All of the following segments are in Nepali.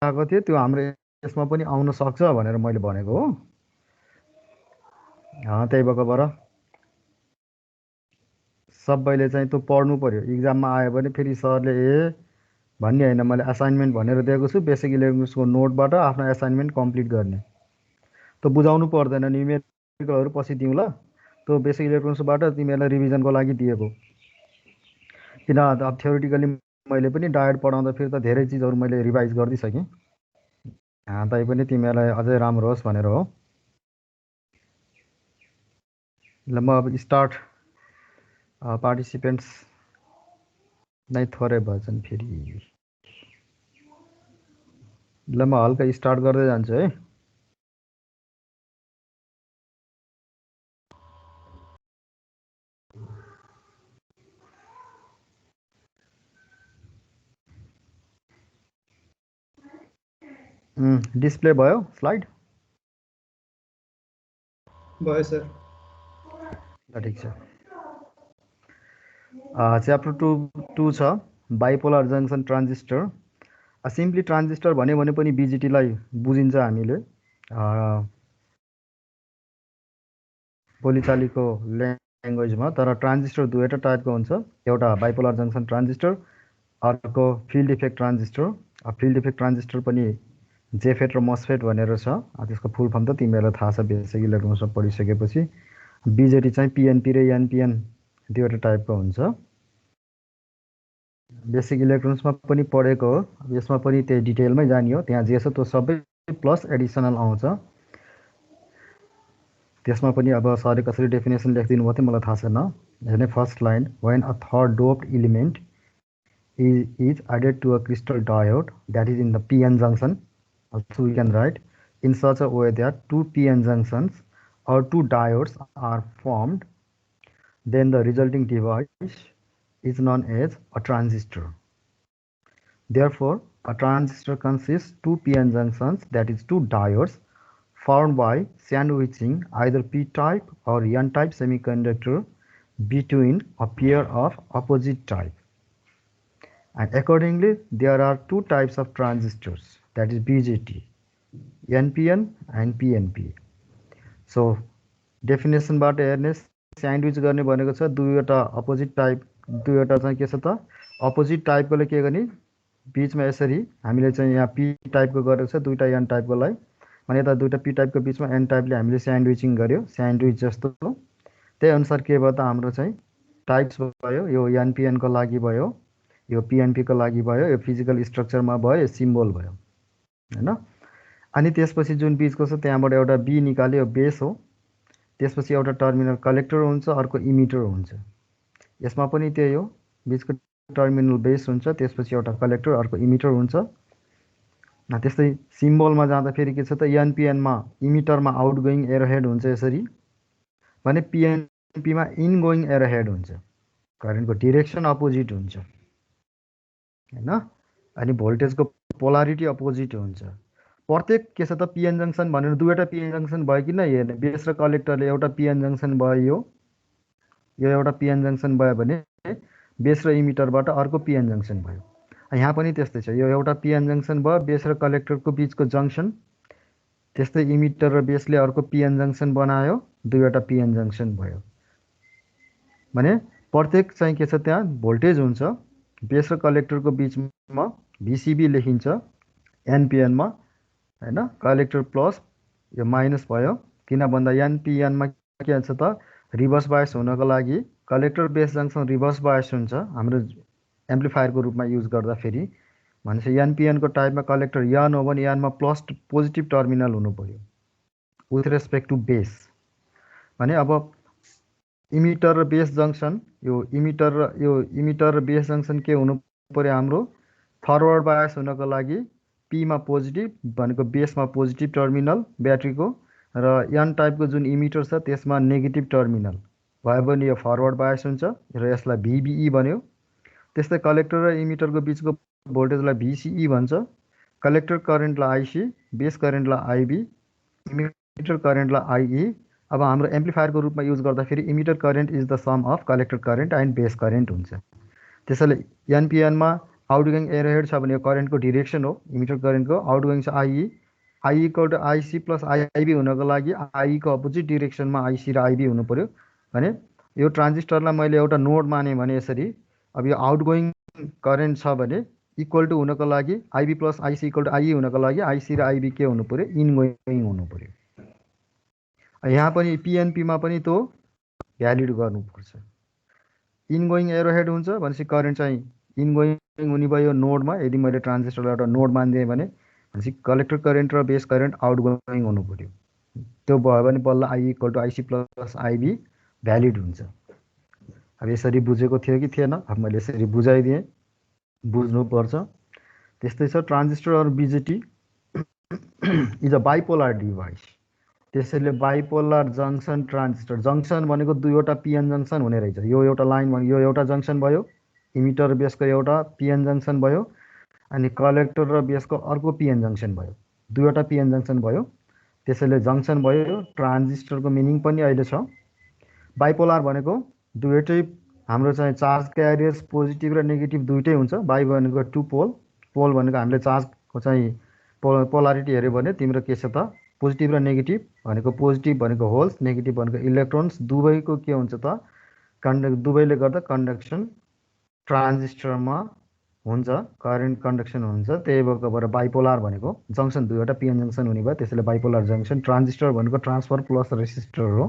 आएको थियो त्यो हाम्रो यसमा पनि आउन सक्छ भनेर मैले भनेको हो। त्यही भएकोबाट सबैले चाहिँ त्यो पढ्नु पर्यो। इक्जाममा आयो भने फेरि सरले भन्ने होइन, मैले असाइनमेन्ट भनेर दिएको छु, बेसिक इलेक्ट्रोनिक्सको नोटबाट आफ्नो असाइनमेन्ट कम्प्लिट गर्ने। त्यो बुझाउनु पर्दैन, न्युमेरिकलहरू पछि दिउँला। त्यो बेसिक इलेक्ट्रोनिक्सबाट तिमीहरूलाई रिभिजनको लागि दिएको। किन अब थ्योरिटिकली मैले पनि डायट पढाउँदा फेरि त धेरै चिजहरू मैले रिभाइज गरिदिइसकेँ। तैपनि तिमीहरूलाई अझै राम्रो होस् भनेर हो। ल म अब स्टार्ट। पार्टिसिपेन्ट्स नै थोरै भएछन् फेरि। ल म हल्का स्टार्ट गर्दै जान्छु है। डिस्प्ले भयो स्लाइड? भयो सर। ल ठिक छ। च्याप्टर 2 छ bipolar junction transistor. Simply transistor भन्यो पनि बिजिटीलाई बुझिन्छ हामीले बोलीचालीको ल्याङ्ग्वेजमा। तर ट्रान्जिस्टर दुईवटा टाइपको हुन्छ, एउटा बाइपोलर जङ्सन ट्रान्जिस्टर, अर्को field effect transistor. Field effect transistor पनि जेफेट र मसफेट भनेर छ। त्यसको फुल फर्म त तिमीहरूलाई थाहा छ बेसिक इलेक्ट्रोनिक्समा पढिसकेपछि। बिजेटी चाहिँ पिएनपी र एनपिएन दुईवटा टाइपको हुन्छ। बेसिक इलेक्ट्रोनिक्समा पनि पढेको हो, यसमा पनि त्यही डिटेलमै जानियो। त्यहाँ जे छ त्यो सबै प्लस एडिसनल आउँछ। त्यसमा पनि अब सरले कसरी डेफिनेसन लेखिदिनु भयो थियो मलाई थाहा छैन। हेर्ने first line, when a third doped element is added to a crystal diode that is in the PN junction. Also we can write in such a way that two PN junctions or two diodes are formed, then the resulting device is known as a transistor. Therefore, a transistor consists two PN junctions, that is two diodes, formed by sandwiching either p-type or n-type semiconductor between a pair of opposite type. And accordingly, there are two types of transistors, that is BJT, NPN and PNP. So definition बाट हेर्ने स्यान्डविच गर्ने भनेको छ दुईवटा अपोजिट टाइप। दुईवटा चाहिँ के छ त, अपोजिट टाइपकोले के गर्ने बिचमा यसरी हामीले चाहिँ यहाँ पी टाइपको गरेको छ, दुईवटा एन टाइपकोलाई भने यता दुईवटा पी टाइपको बिचमा एन टाइपले हामीले स्यान्डविचिङ गर्यो, स्यान्डविच जस्तो। त्यही अनुसार के भयो त हाम्रो चाहिँ टाइप्स भयो। यो एनपिएनको लागि भयो, यो पिएनपीको लागि भयो, यो फिजिकल स्ट्रक्चरमा भयो, यो सिम्बल भयो हैन। अनि त्यसपछि जुन बिचको छ त्यहाँबाट एउटा बी निकाल्यो, बेस हो। त्यसपछि एउटा टर्मिनल कलेक्टर हुन्छ, अर्को इमिटर हुन्छ। यसमा पनि त्यही हो, बिचको टर्मिनल बेस हुन्छ, त्यसपछि एउटा कलेक्टर, अर्को इमिटर हुन्छ। त्यस्तै सिम्बलमा जाँदाखेरि के छ त, एनपिएनमा इमिटरमा आउटगोइङ एरोहेड हुन्छ यसरी, भने पिएनपीमा इनगोइङ एरोहेड हुन्छ। करेन्टको डिरेक्सन अपोजिट हुन्छ हैन। अनि भोल्टेजको पोलारिटी अपोजिट हुन्छ। प्रत्येक के छ त पिएन जङ्सन भनेर दुईवटा पिएन जङ्सन भयो कि नै हेर्ने, बेस र कलेक्टरले एउटा पिएन जङ्सन भयो, यो एउटा पिएन जङ्सन भयो भने बेस र इमिटरबाट अर्को पिएन जङ्सन भयो। यहाँ पनि त्यस्तै छ, यो एउटा पिएन जङ्सन भयो, बेस र कलेक्टरको बिचको जङ्सन। त्यस्तै इमिटर र बेसले अर्को पिएन जङ्सन बनायो, दुईवटा पिएन जङ्सन भयो। भने प्रत्येक चाहिँ के छ त्यहाँ भोल्टेज हुन्छ। बेस र कलेक्टरको बिचमा भिसिबी लेखिन्छ एनपिएनमा हैन, कलेक्टर प्लस यो माइनस भयो। किन भन्दा एनपिएनमा के छ त, रिभर्स बायस हुनको लागि collector base junction reverse bias हुन्छ हाम्रो एम्प्लिफायरको रूपमा युज गर्दाखेरि। भनेपछि एनपिएनको टाइपमा कलेक्टर एन हो भने एनमा प्लस पोजिटिभ टर्मिनल हुनु पर्यो विथ रेस्पेक्ट टु बेस। भने अब इमिटर र बेस जङ्सन, यो इमिटर र बेस जङ्सन के हुनु पर्यो हाम्रो, फरवर्ड बायस हुनको लागि पीमा पोजिटिभ भनेको बेसमा पोजिटिभ टर्मिनल ब्याट्रीको, र एन टाइपको जुन इमिटर छ त्यसमा नेगेटिभ टर्मिनल भयो भने यो फरवर्ड बायस हुन्छ र यसलाई भिबिई भन्यो। त्यस्तै कलेक्टर र इमिटरको बिचको भोल्टेजलाई भिसिई भन्छ। कलेक्टर करेन्टलाई आइसी, बेस करेन्टलाई आइबी, इमिटर करेन्टलाई आइई। अब हाम्रो एम्प्लिफायरको रूपमा युज गर्दाखेरि emitter current is the sum of collector current and base current हुन्छ। त्यसैले एनपिएनमा आउटगोइङ एरोहेड छ भने यो करेन्टको डिरेक्सन हो, इमिटर करेन्टको। आउटगोइङ छ आइई, आई इक्वल टु आइसी प्लस आइबी हुनको लागि आईको अपोजिट डिरेक्सनमा आइसी र आइबी हुनु पऱ्यो भने यो ट्रान्जिस्टरलाई मैले एउटा नोड माने भने यसरी अब यो आउटगोइङ करेन्ट छ भने इक्वल टु हुनको लागि आइबी प्लस आइसी इक्वल टु आइई हुनको लागि आइसी र आइबी के हुनु पऱ्यो, इनगोइङ हुनु पऱ्यो। यहाँ पनि पिएनपीमा पनि त्यो भ्यालिड गर्नुपर्छ। इनगोइङ एरोहेड हुन्छ भनेपछि करेन्ट चाहिँ इनगोइङ हुने भयो नोडमा। यदि मैले ट्रान्जिस्टरलाई एउटा नोड मानिदिएँ भने भनेपछि कलेक्टर करेन्ट र बेस करेन्ट आउटगोइङ हुनु पऱ्यो। त्यो भयो भने बल्ल आई इक्वल टु आइसी प्लस आइबी भ्यालिड हुन्छ। अब यसरी बुझेको थियो कि थिएन? अब मैले यसरी बुझाइदिएँ, बुझ्नुपर्छ। त्यस्तै छ transistor or BJT is a bipolar device. त्यसैले बाइपोलर जङ्सन ट्रान्जिस्टर, जङ्सन भनेको दुईवटा पिएन जङ्सन हुने रहेछ। यो एउटा लाइन भने यो एउटा जङ्सन भयो, इमिटर बेसको एउटा पिएन जङ्सन भयो, अनि कलेक्टर र बेसको अर्को पिएन जङ्सन भयो, दुईवटा पिएन जङ्सन भयो। त्यसैले जङ्सन भयो। ट्रान्जिस्टरको मिनिङ पनि अहिले छ। बाइपोलर भनेको दुईटै हाम्रो चाहिँ चार्ज क्यारियर्स पोजिटिभ र नेगेटिभ दुइटै हुन्छ। बाइ भनेको टु पोल, पोल भनेको हामीले चार्जको चाहिँ पोलारिटी हेऱ्यो भने तिम्रो के छ त पोजिटिभ र नेगेटिभ भनेको पोजिटिभ भनेको होल्स, नेगेटिभ भनेको इलेक्ट्रोन्स, दुवैको के हुन्छ त दुवैले गर्दा कन्डक्सन ट्रान्जिस्टरमा हुन्छ, करेन्ट कन्डक्सन हुन्छ। त्यही भएर बाइपोलर भनेको जङ्सन दुईवटा पिएन जङ्सन हुने भयो, त्यसैले बाइपोलर जङ्सन। ट्रान्जिस्टर भनेको ट्रान्सफर प्लस रेसिस्टर हो,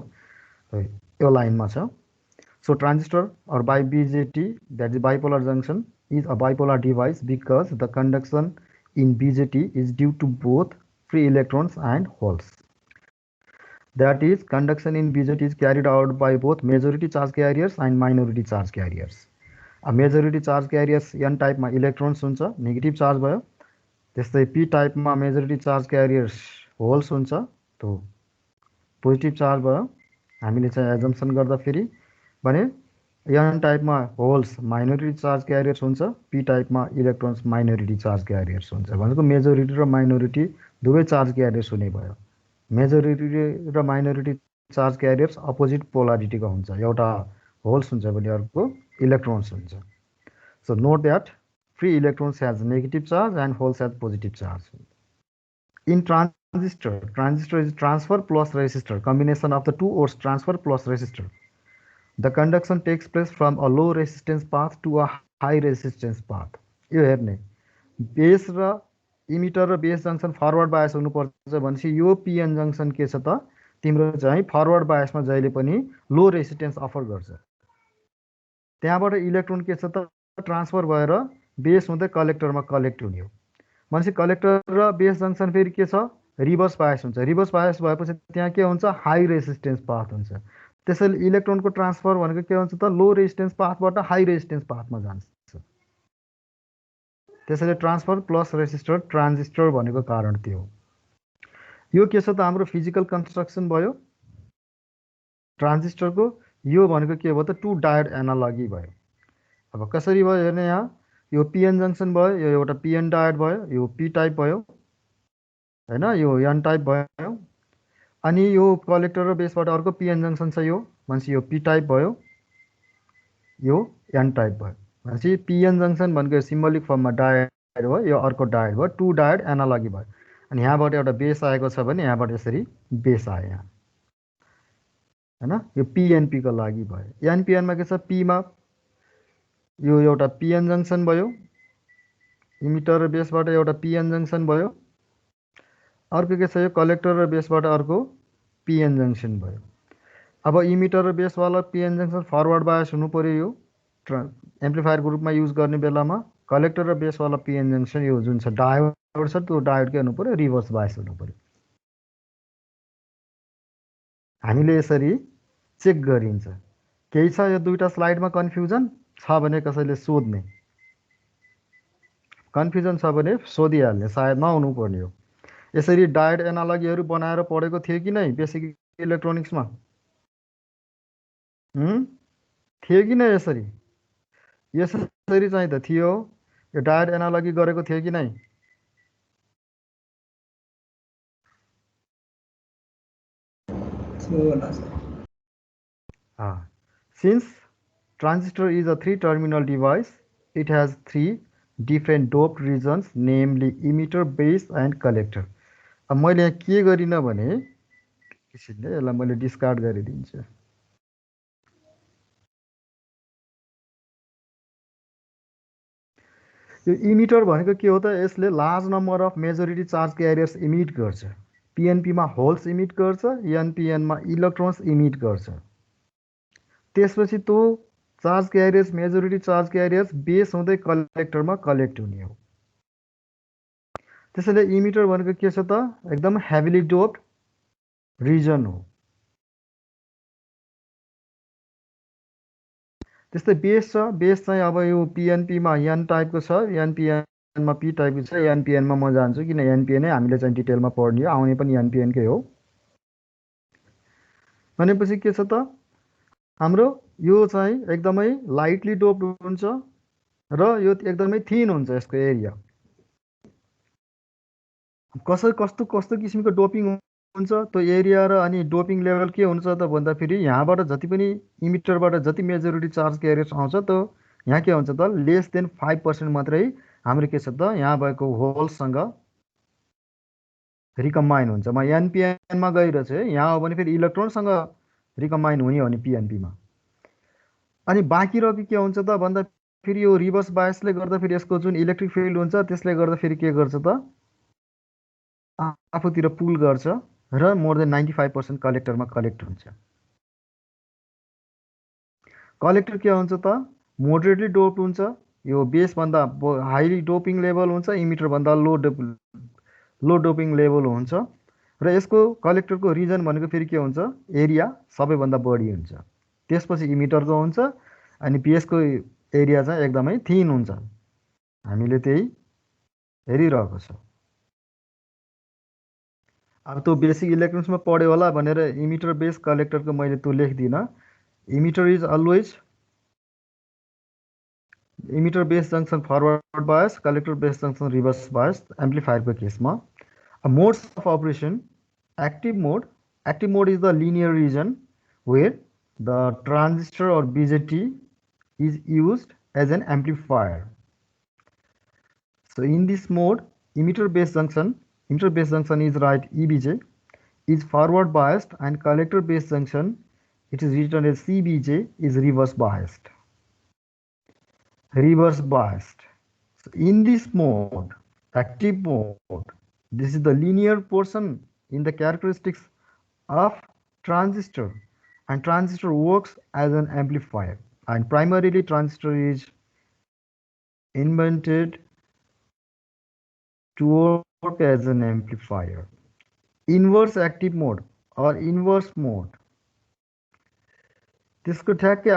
यो लाइनमा छ। So transistor or by BJT, that is bipolar junction, is a bipolar device because the conduction in BJT is due to both free electrons and holes. That is, conduction in BJT is carried out by both majority charge carriers and minority charge carriers. A majority charge carriers n type मा electrons हुन्छ, नेगेटिभ चार्ज भयो। त्यस्तै p टाइप मा मेजोरिटी चार्ज क्यारियर्स होल्स हुन्छ, त्यो पोजिटिभ चार्ज भयो। हामीले चाहिँ एजम्पसन गर्दा फेरि भने एन टाइपमा होल्स माइनोरिटी चार्ज क्यारियर्स हुन्छ, पी टाइपमा इलेक्ट्रोन्स माइनोरिटी चार्ज क्यारियर्स हुन्छ। भनेको मेजोरिटी र माइनोरिटी दुवै चार्ज क्यारियर्स हुने भयो। मेजोरिटी र माइनोरिटी चार्ज क्यारियर्स अपोजिट पोलारिटीको हुन्छ, एउटा होल्स हुन्छ भने अर्को इलेक्ट्रोन्स हुन्छ। So note that free electrons has negative charge and holes has positive charge. In transistor is transfer plus resistor, combination of the two words transfer plus resistor. The conduction takes place from a low resistance path to a high resistance path. यो हेर्ने बेस र इमिटर र बेस जङ्सन फरवर्ड बायस हुनुपर्छ भनेपछि यो पिएन जङ्सन के छ त तिम्रो चाहिँ फरवर्ड बायसमा जहिले पनि लो रेसिस्टेन्स अफर गर्छ। त्यहाँबाट इलेक्ट्रोन के छ त ट्रान्सफर भएर बेस हुँदै कलेक्टरमा कलेक्ट हुने हो। भनेपछि कलेक्टर र बेस जङ्सन फेरि के छ रिभर्स बायस हुन्छ। रिभर्स बायस भएपछि त्यहाँ के हुन्छ हाई रेसिस्टेन्स पाथ हुन्छ। त्यसैले इलेक्ट्रोनको ट्रान्सफर भनेको के हुन्छ त लो रेजिस्टेन्स पाथबाट हाई रेजिस्टेन्स पाथमा जान्छ। त्यसैले ट्रान्सफर प्लस रेजिस्टर ट्रान्जिस्टर भनेको कारण त्यो हो। यो के छ त हाम्रो फिजिकल कन्स्ट्रक्सन भयो ट्रान्जिस्टरको। यो भनेको के भयो त टु डायोड एनालगी भयो। अब कसरी भयो हेर्ने, यहाँ यो पिएन जङ्सन भयो, यो एउटा पिएन डायोड भयो, यो पी टाइप भयो हैन, यो एन टाइप भयो। अनि यो कलेक्टर र बेसबाट अर्को पिएन जङ्सन छ, यो भनेपछि यो पी टाइप भयो, यो एन टाइप भयो। भनेपछि पिएन जङ्सन भनेको सिम्बोलिक फर्ममा डायोड हो, यो अर्को डायोड भयो, टु डायोड एनालगी भयो। अनि यहाँबाट एउटा बेस आएको छ भने यहाँबाट यसरी बेस आयो यहाँ हैन, यो पिएनपीको लागि भयो। एनपिएनमा के छ पीमा यो एउटा पिएन जङ्सन भयो, इमिटर र बेसबाट एउटा पिएन जङ्सन भयो, अर्को के छ यो कलेक्टर र बेसबाट अर्को पिएन जङ्सन भयो। अब इमिटर र बेसवाला पिएन जङ्सन फरवर्ड बायस हुनु पर्यो। यो एम्प्लिफायर ग्रुपमा युज गर्ने बेलामा कलेक्टर र बेसवाला पिएन जङ्सन यो जुन छ डायोड छ त्यो डायोड के हुनु पर्यो रिभर्स बायस हुनु पर्यो। हामीले यसरी चेक गरिन्छ। केही छ यो दुईटा स्लाइडमा कन्फ्युजन छ भने कसैले सोध्ने, कन्फ्युजन छ भने सोधिहाल्ने, सायद नहुनु पर्ने हो। यसरी डायोड एनालगीहरू बनाएर पढेको थियो कि नै बेसिक इलेक्ट्रोनिक्समा? थियो कि नै? यसरी चाहिँ त थियो। यो डायोड एनालगी गरेको थियो कि नै? Since transistor is a three-terminal device, it has three different doped regions, namely emitter, base, and collector. अब मैले यहाँ के गरिन भने किसिमले यसलाई मैले डिस्कार्ड गरिदिन्छु। यो इमिटर भनेको के हो त? यसले large number of majority charge carriers emit गर्छ। पिएनपीमा होल्स इमिट गर्छ, एनपिएनमा इलेक्ट्रोन्स इमिट गर्छ। त्यसपछि त्यो चार्ज क्यारियर्स, मेजोरिटी चार्ज क्यारियर्स बेस हुँदै कलेक्टरमा कलेक्ट हुने हो। त्यसैले इमिटर भनेको के छ त? एकदम हेभिली डोप्ड रिजन हो। त्यस्तै बेस छ। बेस चाहिँ अब यो पिएनपीमा एन टाइपको छ, एनपिएनमा पी टाइपको छ। एनपिएनमा म जान्छु किन एनपिएनै हामीले चाहिँ डिटेलमा पढ्ने हो, आउने पनि एनपिएनकै हो। भनेपछि के छ त? हाम्रो यो चाहिँ एकदमै लाइटली डोप्ड हुन्छ र यो एकदमै थिन हुन्छ यसको एरिया। कस्तो कस्तो किसिमको डोपिङ हुन्छ त्यो एरिया र अनि डोपिङ लेभल के हुन्छ त भन्दाखेरि यहाँबाट जति पनि इमिटरबाट जति मेजोरिटी चार्ज क्यारियर्स आउँछ त्यो यहाँ के हुन्छ त? लेस देन 5% मात्रै हाम्रो के छ त? यहाँ भएको होल्ससँग रिकम्बाइन हुन्छ। म एनपिएनमा गइरहेको छु है, यहाँ हो भने फेरि इलेक्ट्रोनसँग रिकम्बाइन हुने हो भने पिएनपीमा। अनि बाँकी रह्यो के हुन्छ त भन्दा फेरि यो रिभर्स बायसले गर्दा फेरि यसको जुन इलेक्ट्रिक फिल्ड हुन्छ त्यसले गर्दा फेरि के गर्छ त? आफूतिर पुल गर्छ र मोर देन 95% कलेक्टरमा कलेक्ट हुन्छ। कलेक्टर के हुन्छ त? मोडरेटली डोप्ड हुन्छ। यो बेसभन्दा हाइली डोपिङ लेभल हुन्छ, इमिटरभन्दा लो डोपिङ लेभल हुन्छ र यसको कलेक्टरको रिजन भनेको फेरि के हुन्छ? एरिया सबैभन्दा बढी हुन्छ। त्यसपछि इमिटरको हुन्छ अनि बेसको एरिया चाहिँ एकदमै थिन हुन्छ। हामीले त्यही हेरिरहेको छ। अब त्यो बेसिक इलेक्ट्रोनिक्समा पढ्यो होला भनेर इमिटर बेस कलेक्टरको मैले त्यो लेख्दिनँ। Emitter is always emitter base junction forward bias, collector base junction reverse bias एम्प्लिफायरको केसमा। Modes of operation, active mode is the linear region where the transistor or BJT is used as an amplifier. So in this mode, emitter base junction is right EBJ is forward biased and collector base junction, it is written as CBJ, is reverse biased. So in this mode, active mode, this is the linear portion in the characteristics of transistor, and transistor works as an amplifier, and primarily transistor is invented to work as an amplifier. Inverse active mode or inverse mode, त्यसको ठ्याक्कै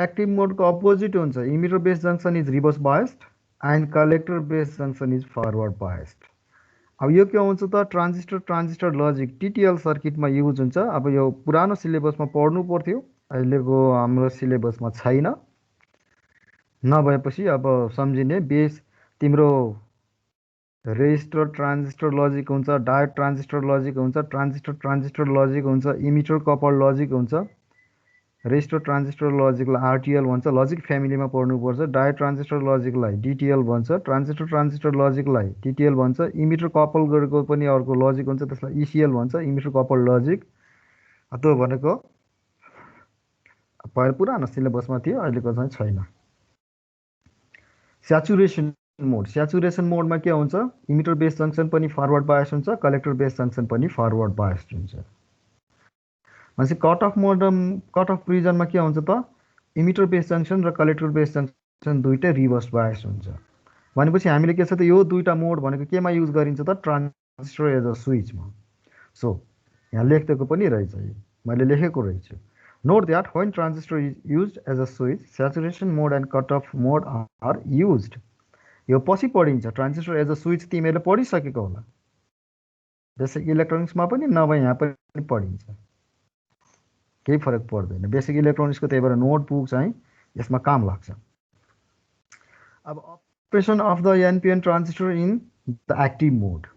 एक्टिभ मोडको अपोजिट हुन्छ। Emitter base junction is reverse biased and collector base junction is forward biased. अब यो के हुन्छ त? ट्रान्जिस्टर लजिक टिटिएल सर्किटमा युज हुन्छ। अब यो पुरानो सिलेबसमा पढ्नु पर्थ्यो, अहिलेको हाम्रो सिलेबसमा छैन। नभएपछि अब सम्झिने बेस तिम्रो रेजिस्टर ट्रान्जिस्टर लजिक हुन्छ, डायोड ट्रान्जिस्टर लजिक हुन्छ, ट्रान्जिस्टर लजिक हुन्छ, इमिटर कपल लजिक हुन्छ। रेजिस्टर ट्रान्जिस्टर लजिकलाई आरटिएल भन्छ, लजिक फ्यामिलीमा पढ्नुपर्छ। डायोड ट्रान्जिस्टर लजिकलाई डिटिएल भन्छ, ट्रान्जिस्टर लजिकलाई टिटिएल भन्छ। इमिटर कपल गरेको पनि अर्को लजिक हुन्छ, त्यसलाई इसिएल भन्छ, इमिटर कपल लजिक। त्यो भनेको पुरानो सिलेबसमा थियो, अहिलेको चाहिँ छैन। स्याचुरेसन मोडमा के हुन्छ? इमिटर बेस जङ्सन पनि फरवर्ड बायस हुन्छ, कलेक्टर बेस जङ्सन पनि फरवर्ड बायस हुन्छ। भनेपछि कट अफ रिजनमा के हुन्छ त? इमिटर बेस जङ्सन र कलेक्टर बेस जङ्सन दुईटै रिभर्स बायस हुन्छ। भनेपछि हामीले के छ त? यो दुईटा मोड भनेको केमा युज गरिन्छ त? ट्रान्जिस्टर एज अ स्विचमा। सो यहाँ लेखिदिएको पनि रहेछ, मैले लेखेको रहेछु। Note that when transistor is used as a switch, saturation mode and cut off mode are used. यो पछि पढिन्छ। ट्रान्जिस्टर एज अ स्विच तिमीहरूले पढिसकेको होला, बेसिक इलेक्ट्रोनिक्समा पनि, नभए यहाँ पनि पढिन्छ, केही फरक पर्दैन। बेसिक इलेक्ट्रोनिक्सको त्यही भएर नोटबुक चाहिँ यसमा काम लाग्छ। अब operation of the NPN transistor in the active mode.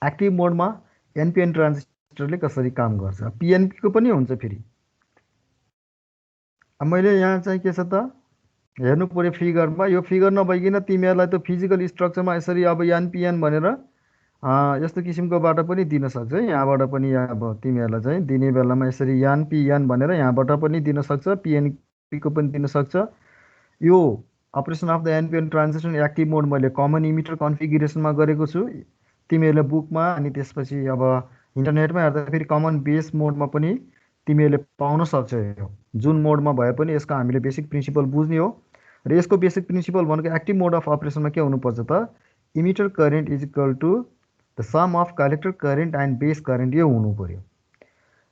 Active मोडमा एनपिएन ट्रान्जिस्टरले कसरी काम गर्छ? पिएनपीको पनि हुन्छ फेरि। अब मैले यहाँ चाहिँ के छ त? हेर्नु पर्यो फिगरमा। यो फिगर नभइकन तिमीहरूलाई त फिजिकल स्ट्रक्चरमा यसरी अब एनपिएन भनेर यस्तो किसिमकोबाट पनि दिन सक्छ है। यहाँबाट पनि अब तिमीहरूलाई चाहिँ दिने बेलामा यसरी एनपिएन भनेर यहाँबाट पनि दिन सक्छ, पिएनपीको पनि दिन सक्छ। यो operation of the NPN transistor active mode मैले कमन इमिटर कन्फिगरेसनमा गरेको छु। तिमीहरूले बुकमा अनि त्यसपछि अब इन्टरनेटमा हेर्दाखेरि कमन बेस मोडमा पनि तिमीहरूले पाउन सक्छ। यो जुन मोडमा भए पनि यसको हामीले बेसिक प्रिन्सिपल बुझ्ने हो। र यसको बेसिक प्रिन्सिपल भनेको एक्टिभ मोड अफ अपरेसनमा के हुनुपर्छ त, emitter current is equal to the sum of collector current and base current, यो हुनु पर्यो।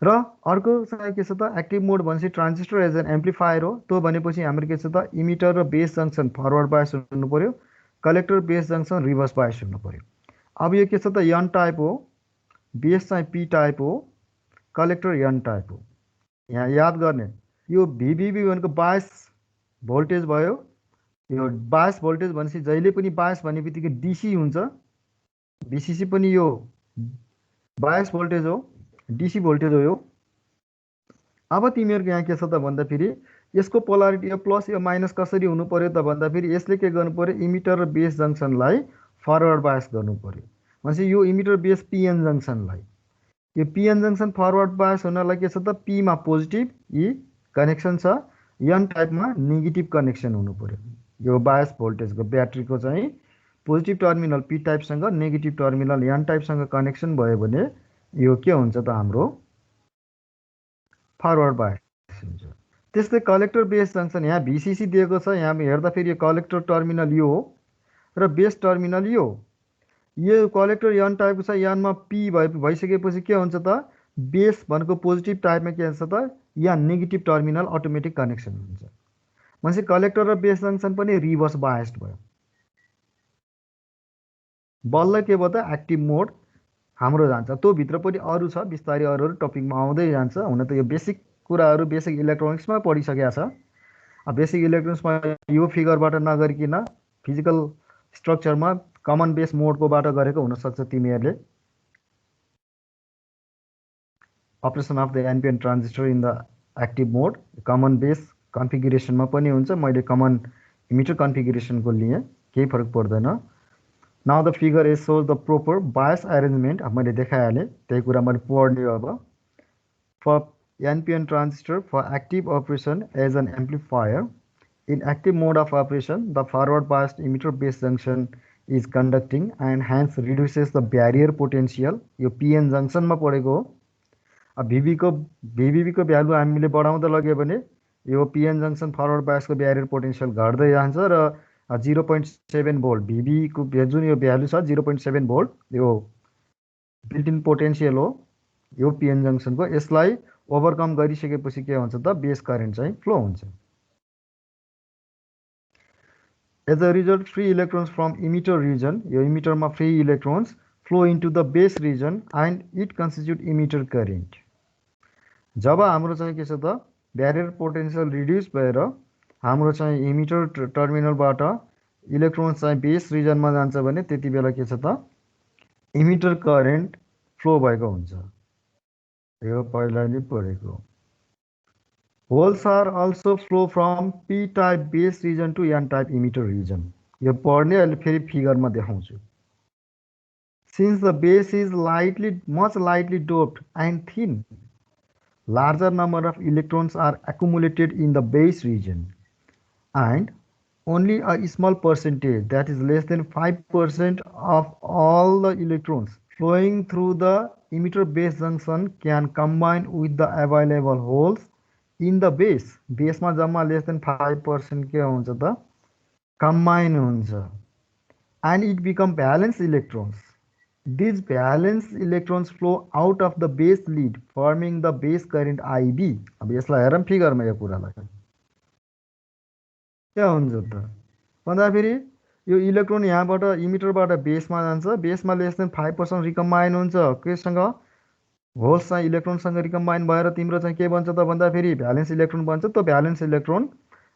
र अर्को चाहिँ के छ त, एक्टिभ मोड भनेपछि ट्रान्जिस्टर एज एन एम्प्लिफायर हो। त्यो भनेपछि हाम्रो के छ त, इमिटर र बेस जङ्सन फरवर्ड बायस हुनु पर्यो, collector base junction reverse bias हुनु पर्यो। अब यो के छ त, एन टाइप हो, बेस चाहिँ पी टाइप हो, कलेक्टर एन टाइप हो। यहाँ याद गर्ने, यो भिबिबी भनेको बायस भोल्टेज भयो। यो बायस भोल्टेज भनेपछि जहिले पनि बायस भन्ने बित्तिकै डिसी हुन्छ, बिसिसी पनि यो बायस भोल्टेज हो, डिसी भोल्टेज हो यो। अब तिमीहरूको यहाँ के छ त भन्दाखेरि यसको पोलारिटी यो प्लस यो माइनस कसरी हुनु पर्यो त भन्दाखेरि यसले के गर्नु पर्यो, इमिटर र बेस जङ्सनलाई फरवर्ड बायस गर्नु पर्यो। भनेपछि यो इमिटर बेस पिएन जङ्सनलाई, यो पिएन जङ्सन फरवर्ड बायस हुनलाई के छ त, पीमा पोजिटिभ यी कनेक्सन छ, एन टाइपमा नेगेटिभ कनेक्सन हुनु पर्यो। यो बायस भोल्टेजको ब्याट्रीको चाहिँ पोजिटिभ टर्मिनल पी टाइपसँग नेगेटिभ टर्मिनल एन टाइपसँग कनेक्सन भयो भने यो के हुन्छ त, हाम्रो फरवर्ड बायस हुन्छ। त्यस्तै कलेक्टर बेस जङ्सन, यहाँ भिसिसी दिएको छ, यहाँ हेर्दाखेरि यो कलेक्टर टर्मिनल यो हो र बेस टर्मिनल यो कलेक्टर एन टाइपको छ। एनमा पी भइसकेपछि के हुन्छ त, बेस भनेको पोजिटिभ टाइपमा के हुन्छ त, यहाँ नेगेटिभ टर्मिनल अटोमेटिक कनेक्सन हुन्छ। भनेपछि कलेक्टर र बेस जङ्सन पनि रिभर्स बायस्ड भयो। बल्ल के भयो त, एक्टिभ मोड हाम्रो जान्छ। त्यो भित्र पनि अरू छ, बिस्तारै अरू टपिकमा आउँदै जान्छ। हुन त यो बेसिक कुराहरू बेसिक इलेक्ट्रोनिक्समा पढिसकेका छ। बेसिक इलेक्ट्रोनिक्समा यो फिगरबाट नगरिकन फिजिकल स्ट्रक्चरमा कमन बेस मोडकोबाट गरेको हुनसक्छ तिमीहरूले। Operation of the NPN transistor in the active mode common base कन्फिगरेसनमा पनि हुन्छ। मैले कमन इमिटर कन्फिगरेसनको लिएँ, केही फरक पर्दैन। Now the figure is shows the proper bias arrangement. अब मैले देखाइहालेँ, त्यही कुरा मैले पढ्ने हो। अब for NPN transistor for active operation as an amplifier in active mode of operation the forward biased emitter base junction is conducting and hence reduces the barrier potential. यो पिएन जङ्सनमा पढेको हो। अब भिबिबीको भ्यालु हामीले बढाउँदै लग्यो भने यो पिएन जङ्सन फरवर्ड बायसको ब्यारियर पोटेन्सियल घट्दै जान्छ र 0.7 भोल्ट भिबीको जुन यो भ्यालु छ 0.7 भोल्ट यो बिल्ट इन पोटेन्सियल हो यो पिएन जङ्सनको। यसलाई ओभरकम गरिसकेपछि के हुन्छ त, बेस करेन्ट चाहिँ फ्लो हुन्छ। As a result free electrons from emitter region, यो इमिटरमा free electrons flow into the base region and it constitute emitter current. जब हाम्रो चाहिँ के छ त, ब्यारियर पोटेन्सियल रिड्युस भएर हाम्रो चाहिँ इमिटर टर्मिनलबाट इलेक्ट्रोन्स चाहिँ बेस रिजनमा जान्छ भने त्यति बेला के छ त, इमिटर करेन्ट फ्लो भएको हुन्छ। यो पहिला नै पढेको। Holes are also flow from P type base region to N type emitter region. यो पढ्ने, अहिले फेरि फिगरमा देखाउँछु। Since the base is much lightly doped and thin, larger number of electrons are accumulated in the base region and only a small percentage, that is less than 5% of all the electrons flowing through the emitter base junction can combine with the available holes in the base. Base मा जम्मा less than 5% के हुन्छ त, combine हुन्छ and it become balanced electrons. These balanced electrons flow out of the base lead forming the base current IB. अब यसलाई हेरौँ फिगरमा यो कुरालाई के हुन्छ त भन्दाखेरि यो इलेक्ट्रोन यहाँबाट इमिटरबाट बेसमा जान्छ, बेसमा लेस देन 5% रिकम्बाइन हुन्छ केसँग, होल्स चाहिँ इलेक्ट्रोनसँग रिकम्बाइन भएर तिम्रो चाहिँ के बन्छ त भन्दाखेरि भ्यालेन्स इलेक्ट्रोन बन्छ। त्यो भ्यालेन्स इलेक्ट्रोन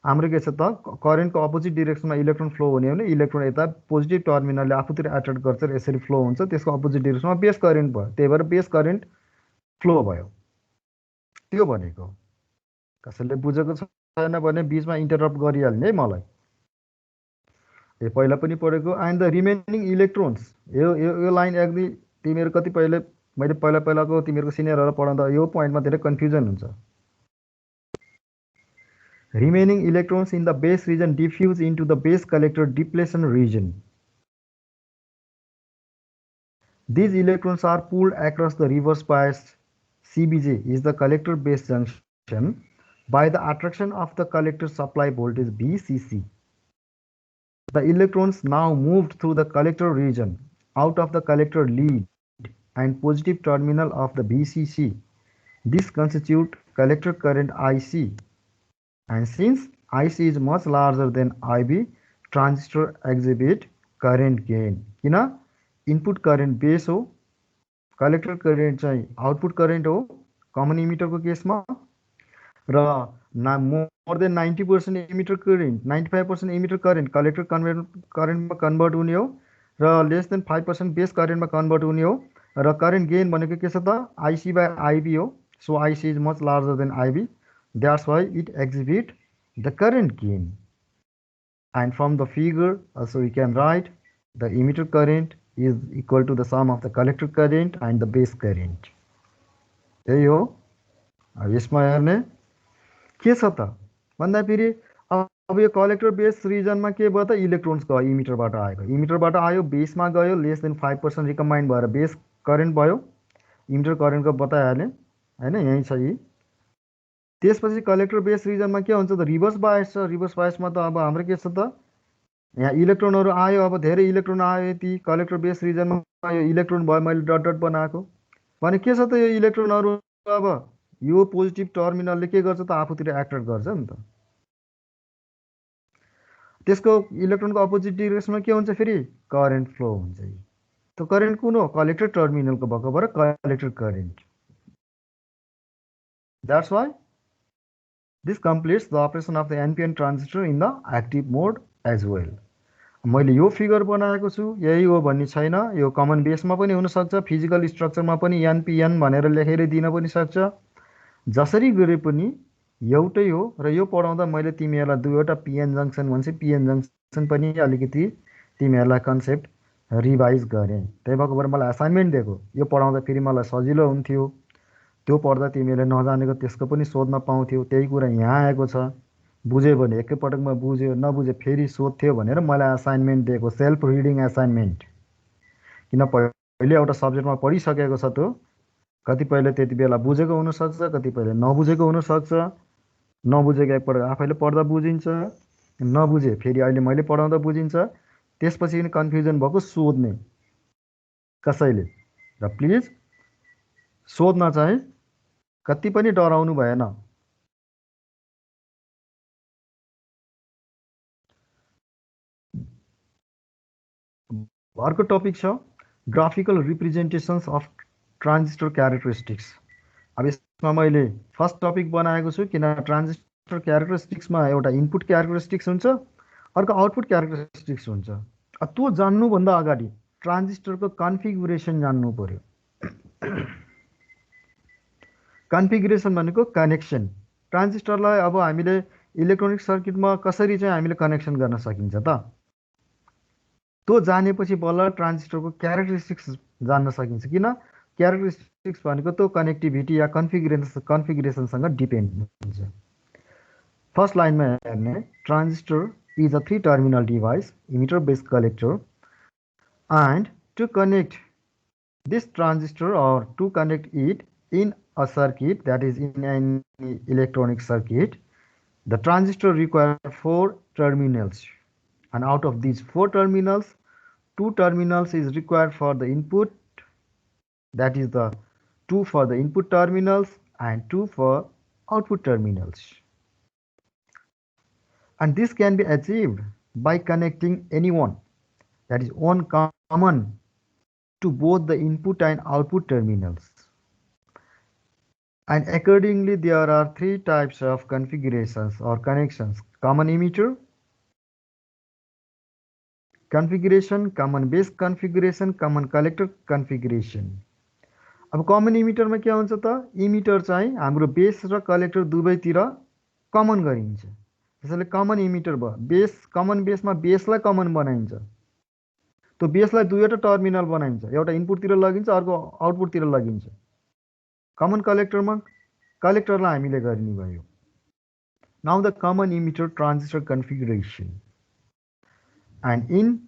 हाम्रो के छ त, करेन्टको अपोजिट डिरेक्सनमा इलेक्ट्रोन फ्लो हुने हो भने इलेक्ट्रोन यता पोजिटिभ टर्मिनलले आफूतिर एट्र्याक्ट गर्छ र यसरी फ्लो हुन्छ, त्यसको अपोजिट डिरेक्सनमा बेस करेन्ट भयो, त्यही भएर बेस करेन्ट फ्लो भयो। त्यो भनेको कसैले बुझेको छैन भने बीचमा इन्टरप्ट गरिहाल्ने है मलाई। पहिला पनि पढेको। एन्ड द रिमेनिङ इलेक्ट्रोन्स, यो लाइन एक्दि तिमीहरू कति मैले पहिलाको तिमीहरूको सिनियरहरू पढाउँदा यो पोइन्टमा धेरै कन्फ्युजन हुन्छ। Remaining electrons in the base region diffuse into the base collector depletion region. These electrons are pulled across the reverse bias. CBJ is the collector base junction by the attraction of the collector supply voltage VCC. The electrons now moved through the collector region out of the collector lead and positive terminal of the VCC. This constitutes collector current IC. And since IC is much larger than IB, transistor exhibit current gain. किन इनपुट करेन्ट बेस हो, कलेक्टर करेन्ट चाहिँ आउटपुट करेन्ट हो कमन इमिटरको केसमा, र more than 90% emitter current 95% emitter current collector करेन्टमा कन्भर्ट हुने हो, र लेस देन 5% बेस करेन्टमा कन्भर्ट हुने हो, र करेन्ट गेन भनेको के छ त आइसी बाई आइबी हो। So IC is much larger than IB, that's why it exhibit the current gain. And from the figure also we can write the emitter current is equal to the sum of the collector current and the base current. यही हो। अब यसमा हेर्ने के छ त भन्दाखेरि अब यो कलेक्टर बेस रिजनमा के भयो त इलेक्ट्रोन्स गयो इमिटरबाट आएको, इमिटरबाट आयो बेसमा गयो, लेस देन 5% रिकम्बाइन्ड भएर बेस करेन्ट भयो, इमिटर करेन्टको बताइहालेँ होइन, यहीँ छ यी। त्यसपछि कलेक्टर बेस रिजनमा के हुन्छ त रिभर्स बायस छ। रिभर्स बायसमा त अब हाम्रो के छ त यहाँ इलेक्ट्रोनहरू आयो, अब धेरै इलेक्ट्रोन आयो, यति कलेक्टर बेस रिजनमा यो इलेक्ट्रोन भयो, मैले डट डट बनाएको भने के छ त यो इलेक्ट्रोनहरू अब यो पोजिटिभ टर्मिनलले के गर्छ त आफूतिर एट्र्याक्ट गर्छ नि त। त्यसको इलेक्ट्रोनको अपोजिट डिरेक्सनमा के हुन्छ फेरि करेन्ट फ्लो हुन्छ। त्यो करेन्ट कुन हो कलेक्टर टर्मिनलको भएको भएर collector current. That's why this completes the operation of the NPN transistor in the active mode as well. मैले यो फिगर बनाएको छु, यही हो भन्ने छैन, यो कमन बेसमा पनि हुनसक्छ, फिजिकल स्ट्रक्चरमा पनि एनपिएन भनेर लेखेर दिन पनि सक्छ, जसरी गरे पनि एउटै हो। र यो पढाउँदा मैले तिमीहरूलाई दुईवटा पिएन जङ्सन भन्छ, पिएन जङ्सन पनि अलिकति तिमीहरूलाई कन्सेप्ट रिभाइज गरेँ। त्यही भएको भएर मलाई असाइनमेन्ट दिएको, यो पढाउँदा फेरि मलाई सजिलो हुन्थ्यो, त्यो पढ्दा तिमीहरूले नजानेको त्यसको पनि सोध्न पाउँथ्यो। त्यही कुरा यहाँ आएको छ, बुझ्यो भने एकैपटकमा बुझ्यो, नबुझ्यो फेरि सोध्थ्यो भनेर मलाई असाइनमेन्ट दिएको, सेल्फ रिडिङ असाइनमेन्ट। किन पहिले एउटा सब्जेक्टमा पढिसकेको छ, त्यो कतिपयले त्यति बेला बुझेको हुनसक्छ, कतिपयले नबुझेको हुनसक्छ। नबुझेको एकपटक आफैले पढ्दा बुझिन्छ, नबुझे फेरि अहिले मैले पढाउँदा बुझिन्छ। त्यसपछि पनि कन्फ्युजन भएको सोध्ने कसैले, र प्लिज सोध्न चाहिँ कति पनि डराउनु भएन। अर्को टपिक छ ग्राफिकल रिप्रेजेन्टेसन्स अफ ट्रान्जिस्टर क्यारेक्टरिस्टिक्स। अब यसमा मैले फर्स्ट टपिक बनाएको छु, किन ट्रान्जिस्टर क्यारेक्टरिस्टिक्समा एउटा इनपुट क्यारेक्टरिस्टिक्स हुन्छ, अर्को आउटपुट क्यारेक्टरिस्टिक्स हुन्छ। त्यो जान्नुभन्दा अगाडि ट्रान्जिस्टरको कन्फिगुरेसन जान्नु पर्यो। कन्फिगुरेसन भनेको कनेक्सन। ट्रान्जिस्टरलाई अब हामीले इलेक्ट्रोनिक सर्किटमा कसरी चाहिँ हामीले कनेक्सन गर्न सकिन्छ त, त्यो जानेपछि बल्ल ट्रान्जिस्टरको क्यारेक्टरिस्टिक्स जान्न सकिन्छ। किन क्यारेक्टरिस्टिक्स भनेको त्यो कनेक्टिभिटी या कन्फिगुरेसनसँग डिपेन्ड हुन्छ। फर्स्ट लाइनमा हेर्ने transistor is a 3 terminal device, emitter base collector, and to connect this transistor or to connect it in a circuit, that is in an electronic circuit, the transistor requires 4 terminals, and out of these 4 terminals, 2 terminals is required for the input, that is the 2 for the input terminals and 2 for output terminals. And this can be achieved by connecting any one, that is one common to both the input and output terminals. And accordingly, there are 3 types of configurations or connections: common emitter configuration, common base configuration, common collector configuration. अब कमन इमिटरमा के हुन्छ त, इमिटर चाहिँ हाम्रो बेस र कलेक्टर दुवैतिर कमन गरिन्छ। त्यसैले कमन इमिटर भयो। बेस कमन बेसमा बेसलाई कमन बनाइन्छ। त्यो बेसलाई दुईवटा टर्मिनल बनाइन्छ, एउटा इनपुटतिर लगिन्छ, अर्को आउटपुटतिर लगिन्छ। कमन कलेक्टरमा कलेक्टरलाई हामीले गर्ने भयो। Now the common emitter transistor configuration, and in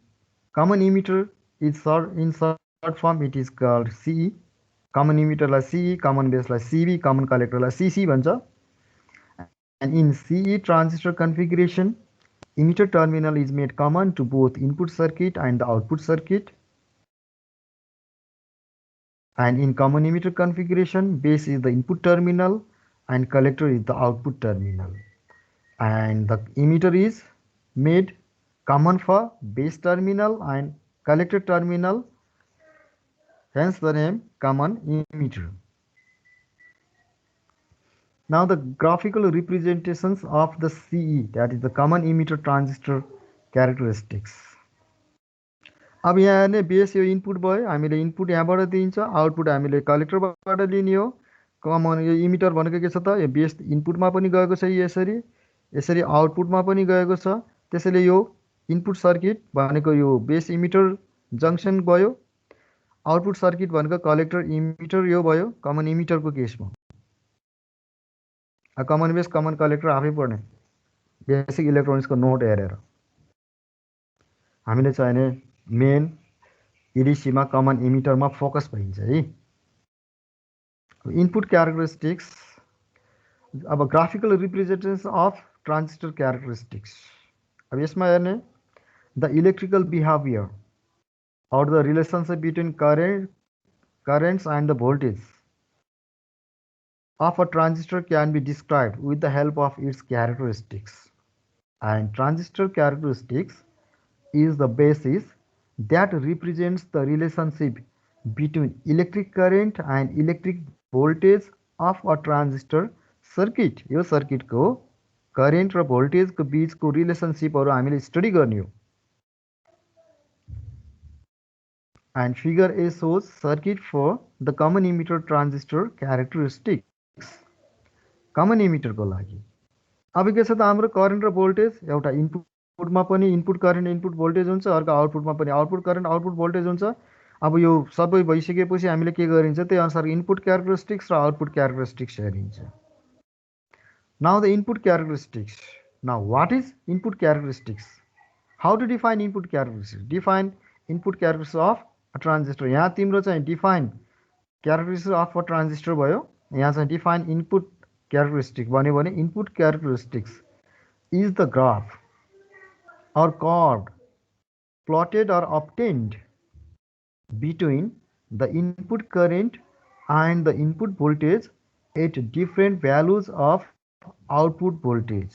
common emitter is short form it is called CE। Common इमिटरलाई CE, कमन बेसलाई CB, कमन कलेक्टरलाई CC भन्छ। And in CE transistor configuration, emitter terminal is made common to both input circuit and the output circuit. And in common emitter configuration, base is the input terminal and collector is the output terminal. And the emitter is made common for base terminal and collector terminal, hence the name common emitter. Now the graphical representations of the CE, that is the common emitter transistor characteristics. अब यहाँ हेर्ने बेस यो इनपुट भयो, हामीले इनपुट यहाँबाट दिन्छ, आउटपुट हामीले कलेक्टरबाट लिने हो। कमन यो इमिटर भनेको के छ त, यो बेस इनपुटमा पनि गएको छ, यसरी यसरी आउटपुटमा पनि गएको छ। त्यसैले यो इनपुट सर्किट भनेको यो बेस इमिटर जङ्सन भयो, आउटपुट सर्किट भनेको कलेक्टर इमिटर यो भयो कमन इमिटरको केसमा। कमन बेस कमन कलेक्टर आफै पढ्ने, बेसिक इलेक्ट्रोनिक्सको नोट हेरेर। हामीले चाहिने मेन इडिसीमा कमन इमिटरमा फोकस भइन्छ है। इनपुट क्यारेक्टरिस्टिक्स, अब graphical representation of transistor characteristics. अब यसमा हेर्ने the electrical behaviour or the relationship between currents and the voltage of a transistor can be described with the help of its characteristics. And transistor characteristics is the basis that represents the relationship between electric current and electric voltage of a transistor circuit. यो सर्किट को करेन्ट र भोल्टेज को बीच को रिलेशनशिपहरु हामीले स्टडी गर्ने हो। And figure A shows circuit for the common emitter transistor characteristics. Common emitter को लागि अब के छ त, हाम्रो करेन्ट र भोल्टेज एउटा इनपुटमा पनि इनपुट करेन्ट इनपुट भोल्टेज हुन्छ, अर्को आउटपुटमा पनि आउटपुट करेन्ट आउटपुट भोल्टेज हुन्छ। अब यो सबै भइसकेपछि हामीले के गरिन्छ, त्यही अनुसार इनपुट क्यारेक्टरिस्टिक्स र आउटपुट क्यारेक्टरिस्टिक्स हेरिन्छ। Now the input characteristics. Now what is input characteristics? How to define input characteristics? Define input characteristics of a transistor. यहाँ तिम्रो चाहिँ define characteristics of a transistor भयो, यहाँ चाहिँ define input characteristic भन्यो भने input characteristics is the graph or curve plotted or obtained between the input current and the input voltage at different values of output voltage.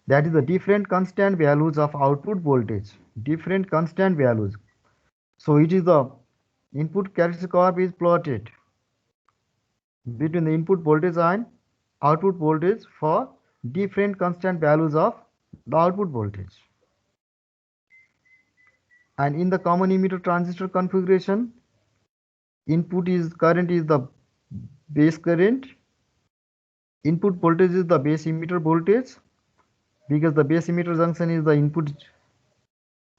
That is the different constant values of output voltage, different constant values. So it is the input characteristic curve is plotted between the input voltage and output voltage for different constant values of the output voltage. And in the common emitter transistor configuration, input is current is the base current, input voltage is the base emitter voltage, because the base emitter junction is the input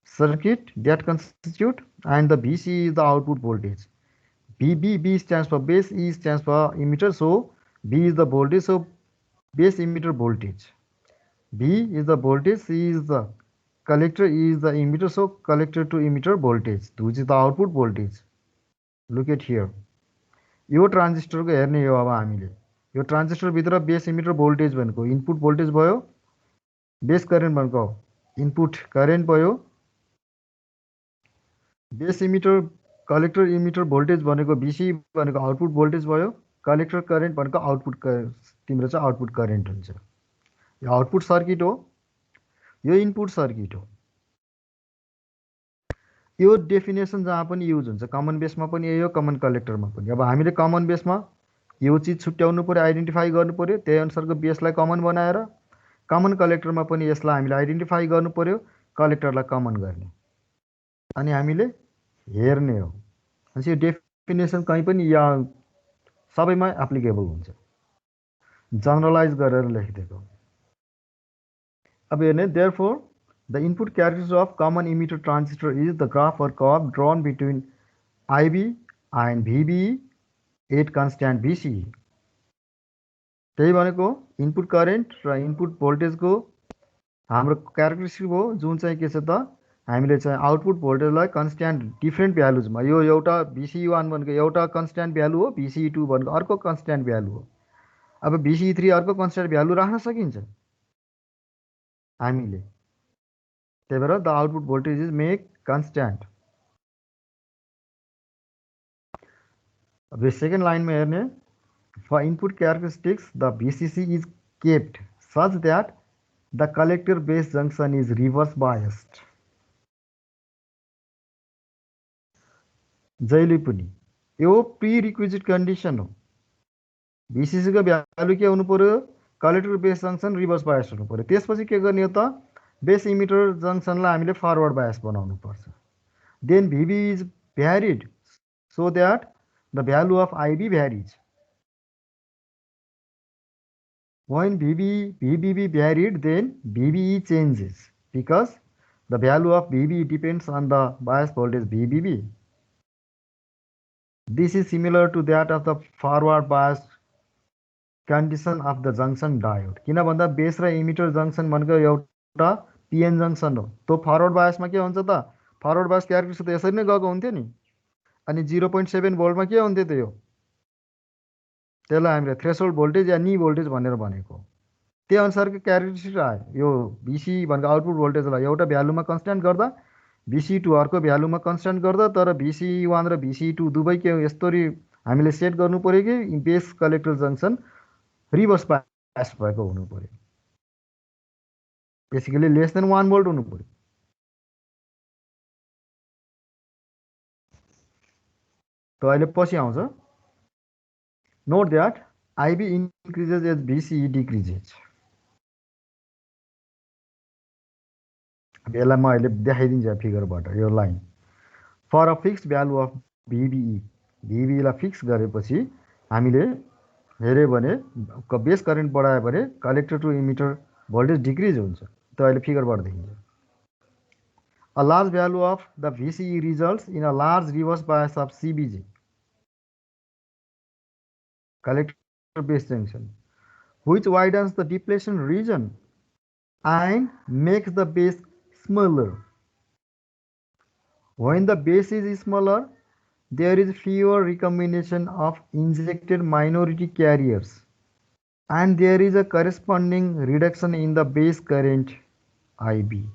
circuit that constitute, and the BC is the output voltage. B stands for base, E stands for emitter, so B is the voltage, so base emitter voltage. B is the voltage, C is the collector, E is the emitter, so collector to emitter voltage, which is the output voltage. Look at here. यो ट्रान्जिस्टर को हेर्ने हो। अब हामीले यो ट्रान्जिस्टर भित्र बेस इमिटर भोल्टेज भनेको इनपुट भोल्टेज भयो, बेस करेन्ट भनेको इनपुट करेन्ट भयो, base emitter collector emitter voltage भनेको बीसी भनेको आउटपुट भोल्टेज भयो, कलेक्टर करेन्ट भनेको आउटपुट तिम्रो चाहिँ आउटपुट करेन्ट हुन्छ। यो आउटपुट सर्किट हो, यो इनपुट सर्किट हो। यो डेफिनेसन जहाँ पनि युज हुन्छ, कमन बेसमा पनि यही हो, कमन कलेक्टरमा पनि। अब हामीले कमन बेसमा यो चिज छुट्याउनु पर्यो, आइडेन्टिफाई गर्नु पर्यो, त्यही अनुसारको बेसलाई कमन बनाएर कमन कलेक्टरमा पनि यसलाई हामीले आइडेन्टिफाई गर्नु पर्यो, कलेक्टरलाई कमन गर्ने, अनि हामीले हेर्ने हो। अनि यो डेफिनेसन कहीँ पनि या सबैमा एप्लिकेबल हुन्छ। जनरलाइज गरेर लेखिदिएको। अब हेर्ने therefore the input characteristic of common emitter transistor is the graph or curve drawn between IB and VBE at constant VCE। त्यही भनेको इनपुट करेन्ट र इनपुट भोल्टेजको हाम्रो क्यारेक्टरिस्टिक हो, जुन चाहिँ के छ त हामीले चाहिँ आउटपुट भोल्टेजलाई कन्स्ट्यान्ट डिफ्रेन्ट भ्यालुजमा, यो एउटा VCE1 भनेको एउटा कन्स्ट्यान्ट भ्यालु हो, VCE2 भनेको अर्को कन्स्ट्यान्ट भ्यालु हो। अब VCE3 अर्को कन्स्ट्यान्ट भ्यालु राख्न सकिन्छ हामीले, त्यही भएर the output voltage is make constant. अब सेकेन्ड लाइनमा हेर्ने, for input characteristics the VCC is kept such that the collector base junction is reverse biased। जहिले पनि यो प्रिरिक्विजिट कन्डिसन हो, VCC को भ्यालु के हुनु पर्यो, collector base junction reverse bias हुनु पर्यो। त्यसपछि के गर्ने हो त, बेस इमिटर जंक्सनलाई हामीले फरवर्ड बायस बनाउनु पर्छ। Then VB is varied so that the value of IB varies। When VBB varied, then VBE changes because the value of VBE depends on the bias voltage VBB। This is similar to that of the forward bias condition of the junction diode। किन भन्दा बेस र इमिटर जंक्सन भनेको एउटा PN जंक्सन हो। तो फरवर्ड बायसमा के हुन्छ त, फरवर्ड बायस क्यारेक्टरिस्टिक त यसरी नै गएको हुन्थ्यो नि, अनि 0.7 भोल्टमा के हुन्थ्यो त, यो त्यसलाई हामीले थ्रेसोल्ड भोल्टेज या नी भोल्टेज भनेर भनेको। त्यही अनुसारको क्यारेक्टरिस्टिक आयो। यो VC भनेको आउटपुट भोल्टेजलाई एउटा भ्यालुमा कन्स्ट्यान्ट गर्दा, VC2 अर्को भ्यालुमा कन्स्ट्यान्ट गर्दा, तर VC1 र VC2 दुवै के यस्तरी हामीले सेट गर्नु पर्यो कि base collector junction reverse bias भएको हुनु पर्यो, बेसिकली लेस देन 1 भोल्ट हुनु पर्यो। त अहिले पछि आउँछ, note that IB increases as VCE decreases। यसलाई म अहिले देखाइदिन्छु फिगरबाट यो line. For a fix value of VBE, VBE लाई फिक्स गरेपछि हामीले हेऱ्यो भने बेस करेन्ट बढायो भने collector to emitter voltage decrease हुन्छ। त अहिले फिगरबाट देखिन्छ। A large value of the VCE results in a large reverse bias of CBG, collector base junction, which widens the depletion region and makes the base smaller। When the base is smaller, there is fewer recombination of injected minority carriers and there is a corresponding reduction in the base current IB।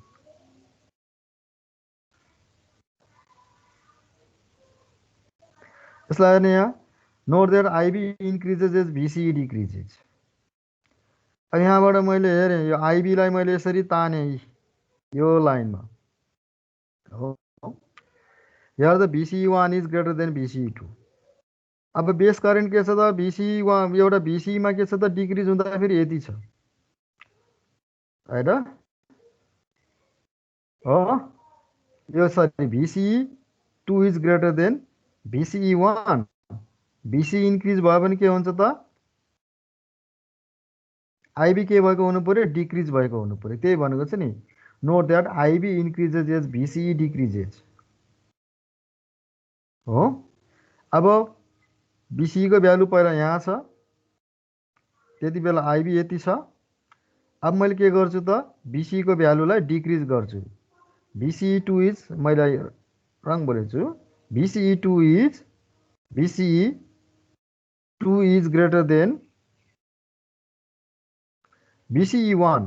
यसलाई हेर्ने यहाँ, note that IB increases as VCE decreases। अब यहाँबाट मैले हेरेँ यो IB लाई मैले यसरी ताने यो लाइनमा हो, here the VCE1 is greater than VCE2। अब बेस करेन्ट के छ त, VCE1 एउटा VCE मा के छ त डिक्रिज हुँदा फेरि यति छ हैन हो, यो sorry VCE2 is greater than VCE1। VCE increase भयो भने के हुन्छ त, IB के भएको हुनु पर्यो, डिक्रिज भएको हुनु पर्यो। त्यही भनेको छ नि, note that IB increases as VCE decreases हो। अब VCE को भ्यालु पहिला यहाँ छ, त्यति बेला IB यति छ। अब मैले के गर्छु त, VCE को भ्यालुलाई डिक्रिज गर्छु। VCE2 इज, मैले रङ बोलेछु, VCE2 is greater than VCE1।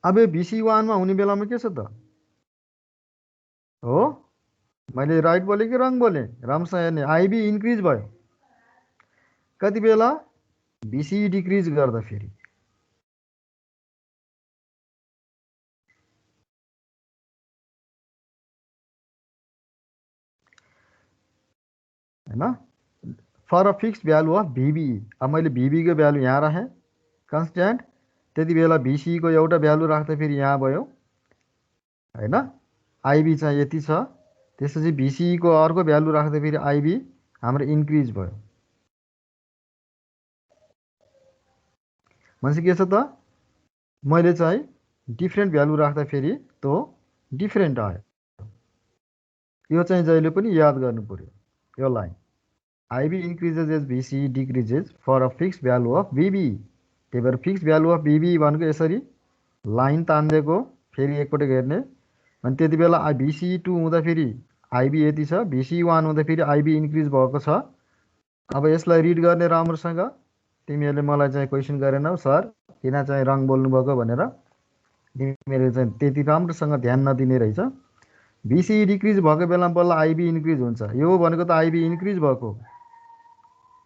अब VCE1 मा हुने बेलामा के छ त हो, मैले राइट बोले कि रङ बोले, राम्रोसँग हेर्ने। IB इन्क्रिज भयो कति बेला, VCE डिक्रिज गर्दा फेरि हैन। For a fixed value of VBE, अब मैले VBE को भ्यालु यहाँ राखेँ कन्स्ट्यान्ट, त्यति बेला VCE को एउटा भ्यालु राख्दा फेरि यहाँ भयो हैन। IB चाहिँ यति छ, त्यसपछि VCE को अर्को भ्यालु राख्दा फेरि IB हाम्रो इन्क्रिज भयो। भनेपछि के छ त मैले चाहिँ डिफ्रेन्ट भ्यालु राख्दाखेरि त्यो डिफ्रेन्ट आयो। यो चाहिँ जहिले पनि याद गर्नु पर्यो यो line. IB increases as VC decreases for a fixed value of VB। त्यही भएर फिक्स भ्यालु अफ VB भनेको यसरी लाइन तानिदिएको, फेरि एकपटक हेर्ने। अनि त्यति बेला VC2 हुँदाखेरि IB यति छ, VC1 हुँदाखेरि IB इन्क्रिज भएको छ। अब यसलाई रिड गर्ने राम्रोसँग। तिमीहरूले मलाई चाहिँ क्वेसन गरेनौ सर किन चाहिँ रङ बोल्नुभएको भनेर, तिमीहरूले चाहिँ त्यति राम्रोसँग ध्यान नदिने रहेछ। VC डिक्रिज भएको बेलामा बल्ल IB इन्क्रिज हुन्छ। यो भनेको त IB इन्क्रिज भएको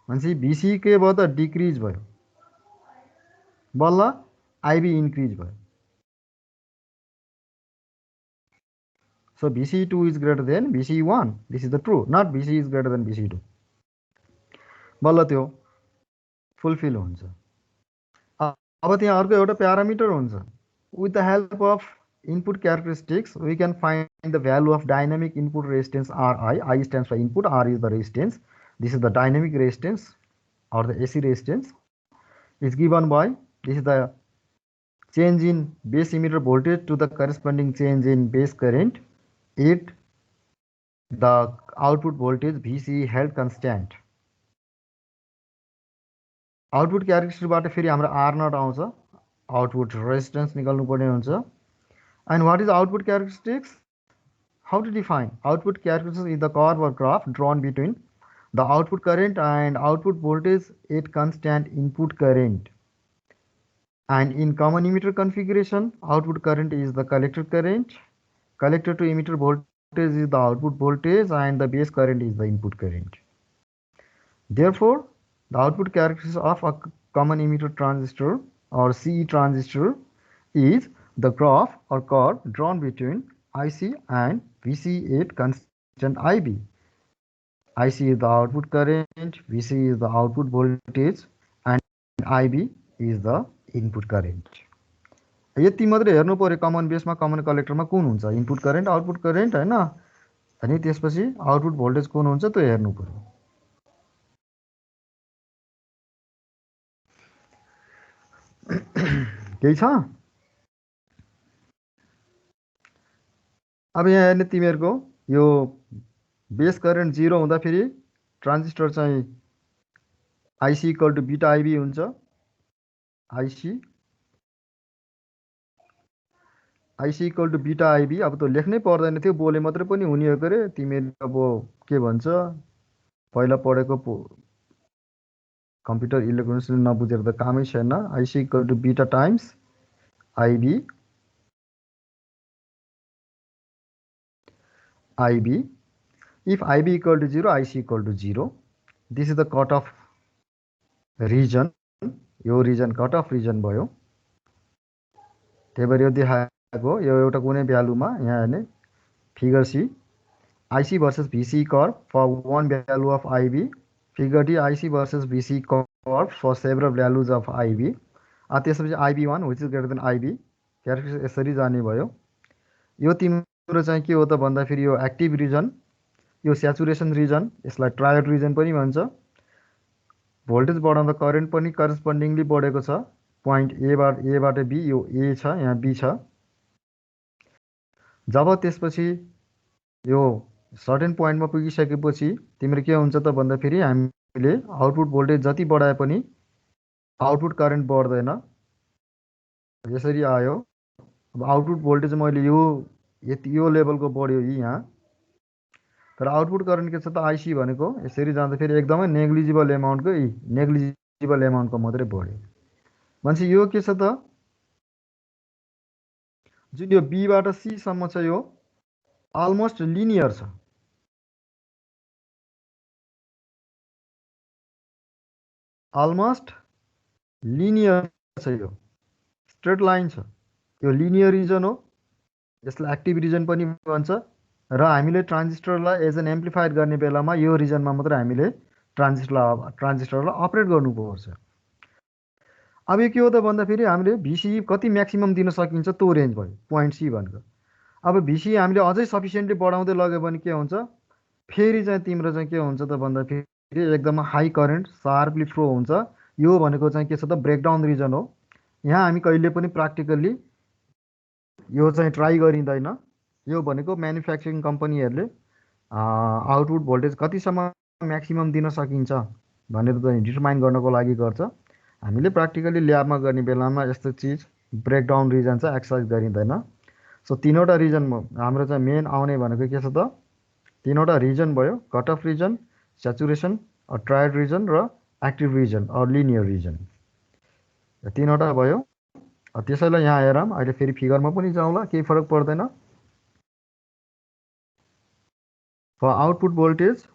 भनेपछि VC के भयो त डिक्रिज भयो, बल्ल IB इन्क्रिज भयो। So VC2 is greater than VC1. This is the true, not VC is greater than VC2. बल्ल त्यो फुलफिल हुन्छ। अब त्यहाँ अर्को एउटा प्यारामिटर हुन्छ। With the help of input characteristics, we can find the value of dynamic input resistance Ri. I stands for input, R is the resistance. This is the dynamic resistance or the AC resistance. Is given by, this is the change in base emitter voltage to the corresponding change in base current. It the output voltage VC held constant. Output क्यारेक्टरिस्टिकबाट फेरि हाम्रो R0 आउँछ, आउटपुट रेजिस्टेन्स निकाल्नु पर्ने हुन्छ। And what is output characteristics? How to define output characteristics is the curve or graph drawn between the output current and output voltage at constant input current. And in common emitter configuration, output current is the collector current, collector to emitter voltage is the output voltage, and the base current is the input current. Therefore, the output characteristics of a common emitter transistor or CE transistor is the graph or curve drawn between IC and VC at constant IB. IC is the output current, VC is the output voltage, and IB is the input current. यति मात्रै हेर्नु पर्यो कमन बेसमा कमन कलेक्टरमा कुन हुन्छ, इनपुट करेन्ट आउटपुट करेन्ट हैन, अनि त्यसपछि आउटपुट भोल्टेज कुन हुन्छ त्यो हेर्नु पर्यो। केही छ? अब यहाँ हेर्ने तिमीहरूको यो बेस करेन्ट 0 हुँदा फेरि ट्रान्जिस्टर चाहिँ IC equal to beta IB हुन्छ। IC equal to beta IB। अब त लेख्नै पर्दैन थियो, बोले मात्रै पनि हुने हो गरे। तिमीले अब के भन्छ पहिला पढेको कम्प्युटर इलेक्ट्रोनिक्स नबुझेर त कामै छैन। IC equal to beta times IB if IB equal to 0, IC equal to 0. This is the cutoff region. यो रिजन कटअफ रिजन भयो। त्यही भएर यो देखाएको यो एउटा कुनै भ्यालुमा यहाँ हेर्ने figure C IC versus VC curve for one value of IB, figure D IC versus VC curve for several values of IB. त्यसपछि IB1 which is greater than IB characteristics यसरी जाने भयो। यो तिम्रो चाहिँ के हो त भन्दाखेरि यो एक्टिभ रिजन, यो स्याचुरेसन रिजन, यसलाई ट्रायोड रिजन पनि भन्छ। भोल्टेज बढाउँदा करेन्ट पनि करस्पोन्डिङली बढेको छ। पोइन्ट एबाट बी, यो ए छ, यहाँ बी छ। जब त्यसपछि यो सर्टेन पोइन्टमा पुगिसकेपछि तिम्रो के हुन्छ त भन्दाखेरि हामीले आउटपुट भोल्टेज जति बढाए पनि आउटपुट करेन्ट बढ्दैन, यसरी आयो। अब आउटपुट भोल्टेज मैले यो लेभलको बढ्यो यहाँ, तर आउटपुट करेन्ट के छ त IC भनेको यसरी जाँदाखेरि एकदमै नेग्लिजिबल एमाउन्टको मात्रै बढ्यो। भनेपछि यो के छ त जुन यो B बाट C सम्म छ यो अलमोस्ट लिनियर छ। अलमोस्ट लिनियर छ, यो स्ट्रेट लाइन छ। यो लिनियर रिजन हो, यसलाई एक्टिभ रिजन पनि भन्छ। र हामीले ट्रान्जिस्टरलाई एज एन एम्प्लिफायर गर्ने बेलामा यो रिजनमा मात्र हामीले ट्रान्जिस्टरलाई अपरेट गर्नुपर्छ। अब यो के हो त भन्दाखेरि हामीले VC कति म्याक्सिमम दिन सकिन्छ त्यो रेन्ज भयो, पोइन्ट C भनेको। अब VC हामीले अझै सफिसियन्टली बढाउँदै लग्यो भने के हुन्छ, फेरि चाहिँ तिम्रो चाहिँ के हुन्छ त भन्दाखेरि एकदम हाई करेन्ट सार्पली फ्लो हुन्छ। यो भनेको चाहिँ के छ त ब्रेकडाउन रिजन हो। यहाँ हामी कहिले पनि प्र्याक्टिकल्ली यो चाहिँ ट्राई गरिँदैन। यो भनेको म्यानुफ्याक्चरिङ कम्पनीहरूले आउटपुट भोल्टेज कतिसम्म म्याक्सिमम दिन सकिन्छ भनेर चाहिँ डिटरमाइन गर्नको लागि गर्छ। हामीले प्र्याक्टिकली ल्याबमा गर्ने बेलामा यस्तो चिज ब्रेकडाउन रिजन चाहिँ एक्सर्साइज गरिँदैन। सो तिनवटा रिजन हाम्रो चाहिँ मेन आउने भनेको के छ त, तिनवटा रिजन भयो, cut off region, saturation triode region र active region or linear region, तिनवटा भयो। त्यसैलाई यहाँ हेरौँ, अहिले फेरि फिगरमा पनि जाउँला, केही फरक पर्दैन। For output voltage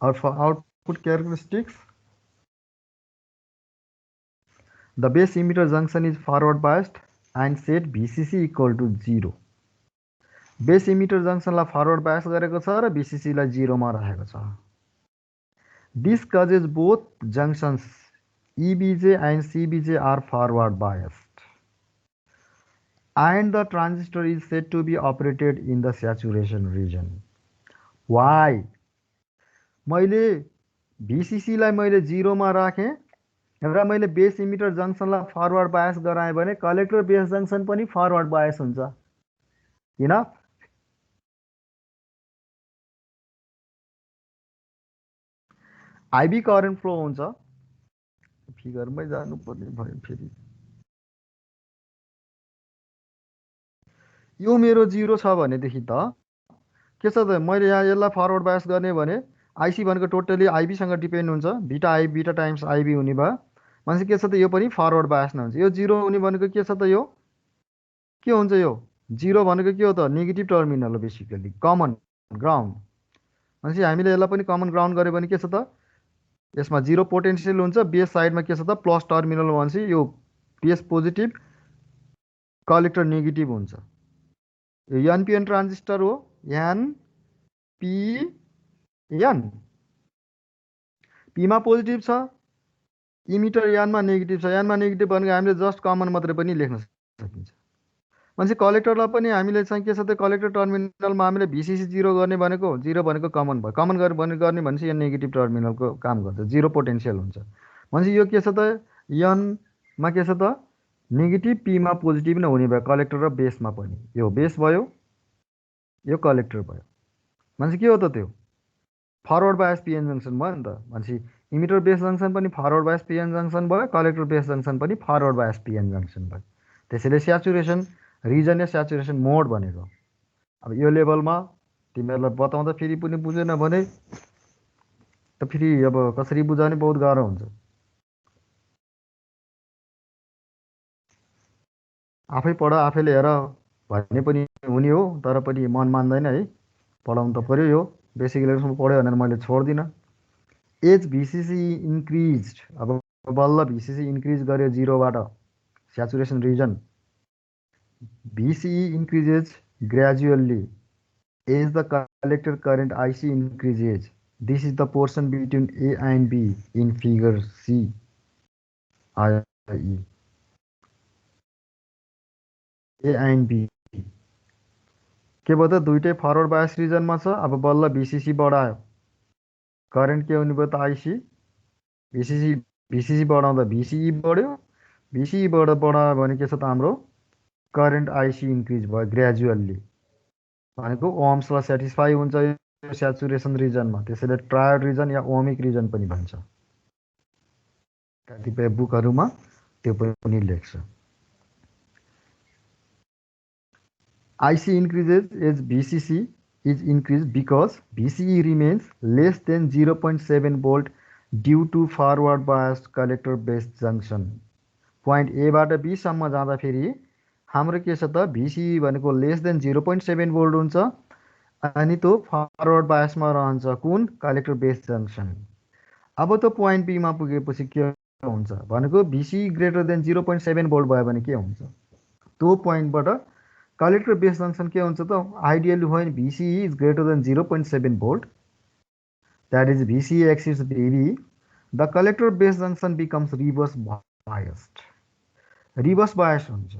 or for output characteristics, the base emitter junction is forward biased and set VCC equal to 0. Base emitter जङ्सनलाई फरवर्ड बायस गरेको छ र VCC लाई 0 मा राखेको छ। This causes both junctions EBJ and CBJ are forward biased and the transistor is said to be operated in the saturation region. Why? मैले VCC लाई मैले 0 मा राखेँ र मैले बेस इमिटर जङ्सनलाई फरवर्ड बायस गराएँ भने कलेक्टर बेस जङ्सन पनि फरवर्ड बायस हुन्छ। किन? आइबी करेन्ट फ्लो हुन्छ। फिगरमै जानुपर्ने भयो फेरि। यो मेरो 0 छ भनेदेखि त के छ त, मैले यहाँ यसलाई फरवर्ड बायस गर्ने भने आइसी भनेको टोटली आइबीसँग डिपेन्ड हुन्छ। बिटा आई बिटा टाइम्स आइबी हुने भयो भनेपछि के छ त, यो पनि फरवर्ड बायस नै हुन्छ। यो 0 हुने भनेको के छ त, यो के हुन्छ, यो 0 भनेको के हो त, नेगेटिभ टर्मिनल हो, बेसिकली कमन ग्राउन्ड। भनेपछि हामीले यसलाई पनि कमन ग्राउन्ड गऱ्यो भने के छ त, यसमा 0 पोटेन्सियल हुन्छ। बेस साइडमा के छ त, प्लस टर्मिनल भनेपछि यो बेस पोजिटिभ, कलेक्टर नेगेटिभ हुन्छ। यो एनपिएन ट्रान्जिस्टर हो, एनपिएन। पीमा पोजिटिभ छ, इमिटर यानमा नेगेटिभ छ। यानमा नेगेटिभ भनेको हामीले जस्ट कमन मात्रै पनि लेख्न सकिन्छ। भनेपछि कलेक्टरलाई पनि हामीले चाहिँ के छ त, कलेक्टर टर्मिनलमा हामीले VCC 0 गर्ने भनेको, 0 भनेको कमन भयो, कमन गर्ने भनेपछि यो नेगेटिभ टर्मिनलको काम गर्छ, 0 पोटेन्सियल हुन्छ। भनेपछि यो के छ त, एनमा के छ त, नेगेटिभ, पीमा पोजिटिभ नै हुने भयो, कलेक्टर र बेसमा पनि। यो बेस भयो, यो कलेक्टर भयो। भनेपछि के हो त, त्यो फरवर्ड बायस पिएन जङ्सन भयो नि त। भनेपछि इमिटर बेस जङ्सन पनि फरवर्ड बायस पिएन जङ्सन भयो, कलेक्टर बेस जङ्सन पनि फरवर्ड बायस पिएन जङ्सन भयो। त्यसैले स्याचुरेसन रिजन या स्याचुरेसन मोड भनेको। अब यो लेभलमा तिमीहरूलाई बताउँदा फेरि पनि बुझेन भने त फेरि अब कसरी बुझाउने बहुत गाह्रो हुन्छ। आफै पढ, आफैले हेर भन्ने पनि हुने हो, तर पनि मन मान्दैन है, पढाउनु त पऱ्यो। यो बेसिक लेभलसम्म पढ्यो भनेर मैले छोड्दिनँ। एज VCC इन्क्रिज, अब बल्ल VCC इन्क्रिज गर्यो 0 बाट, saturation region VCE increases gradually as the collector current IC increases. This is the portion between A and B in figure C. IE. A and B के भयो त, दुइटै फरवर्ड बायस रिजनमा छ। अब बल्ल VCC बढायो, करेन्ट के हुने भयो त, आइसी। VCC बढाउँदा VCE बढ्यो, VCE बढायो भने के छ त, हाम्रो करेन्ट आइसी इन्क्रिज भयो ग्रेजुअल्ली। भनेको ओम्सलाई सेटिस्फाई हुन्छ यो स्याचुरेसन रिजनमा, त्यसैले ट्रायड रिजन या ओमिक रिजन पनि भन्छ। कतिपय बुकहरूमा त्यो पनि लेख्छ। IC increases as VCC is increased because VCE remains less than 0.7 volt due to forward biased collector based junction. Point A बाट बी सम्म जाँदाखेरि हाम्रो के छ त, VCE भनेको लेस देन 0.7 भोल्ट हुन्छ अनि त्यो फरवर्ड बायसमा रहन्छ, कुन, कलेक्टर बेस जङ्सन। अब त्यो पोइन्ट बीमा पुगेपछि के हुन्छ भनेको VCE ग्रेटर देन 0.7 भोल्ट भयो भने के हुन्छ, त्यो पोइन्टबाट कलेक्टर बेस जङ्सन के हुन्छ त, ideally when VCE is greater than 0.7 volt, that is VCE exceeds VB, the collector base junction becomes reverse biased. Reverse bias हुन्छ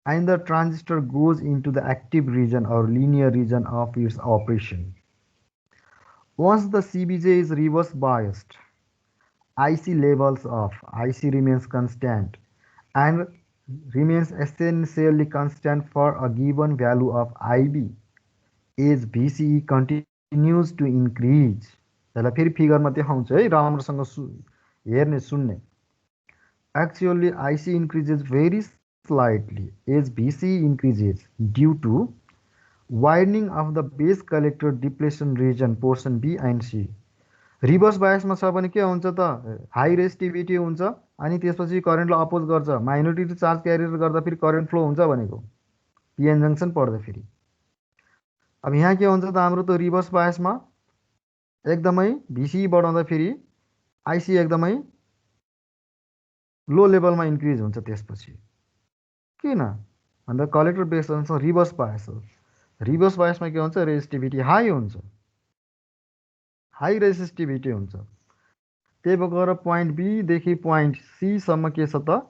and the transistor goes into the active region or linear region of its operation. Once the CBJ is reverse biased, IC levels of IC remains constant and remains essentially constant for a given value of IB as VCE continues to increase. यसलाई फेरि फिगरमा देखाउँछु है राम्रोसँग हेर्ने सुन्ने. Actually, IC increases very slightly as VCE increases due to widening of the base collector depletion region portion B and C. Reverse बायसमा छ भने के हुन्छ त हाई रेसिस्टिभिटी हुन्छ अनि त्यसपछि करेन्टलाई अपोज गर्छ माइनोरिटी चार्ज क्यारियर गर्दा फेरि करेन्ट फ्लो हुन्छ भनेको पिएन जङ्सन पढ्दा फेरि. अब यहाँ के हुन्छ त हाम्रो त रिभर्स बायसमा एकदमै भिसी बढाउँदा फेरि आइसी एकदमै लो लेभलमा इन्क्रिज हुन्छ. त्यसपछि किन भन्दा कलेक्टर बेस रिभर्स बायस हो. रिभर्स बायसमा के हुन्छ रेसिस्टिभिटी हाई हुन्छ हाई रेसिस्टिभिटी हुन्छ. त्यही भएर पोइन्ट बीदेखि पोइन्ट सीसम्म के छ त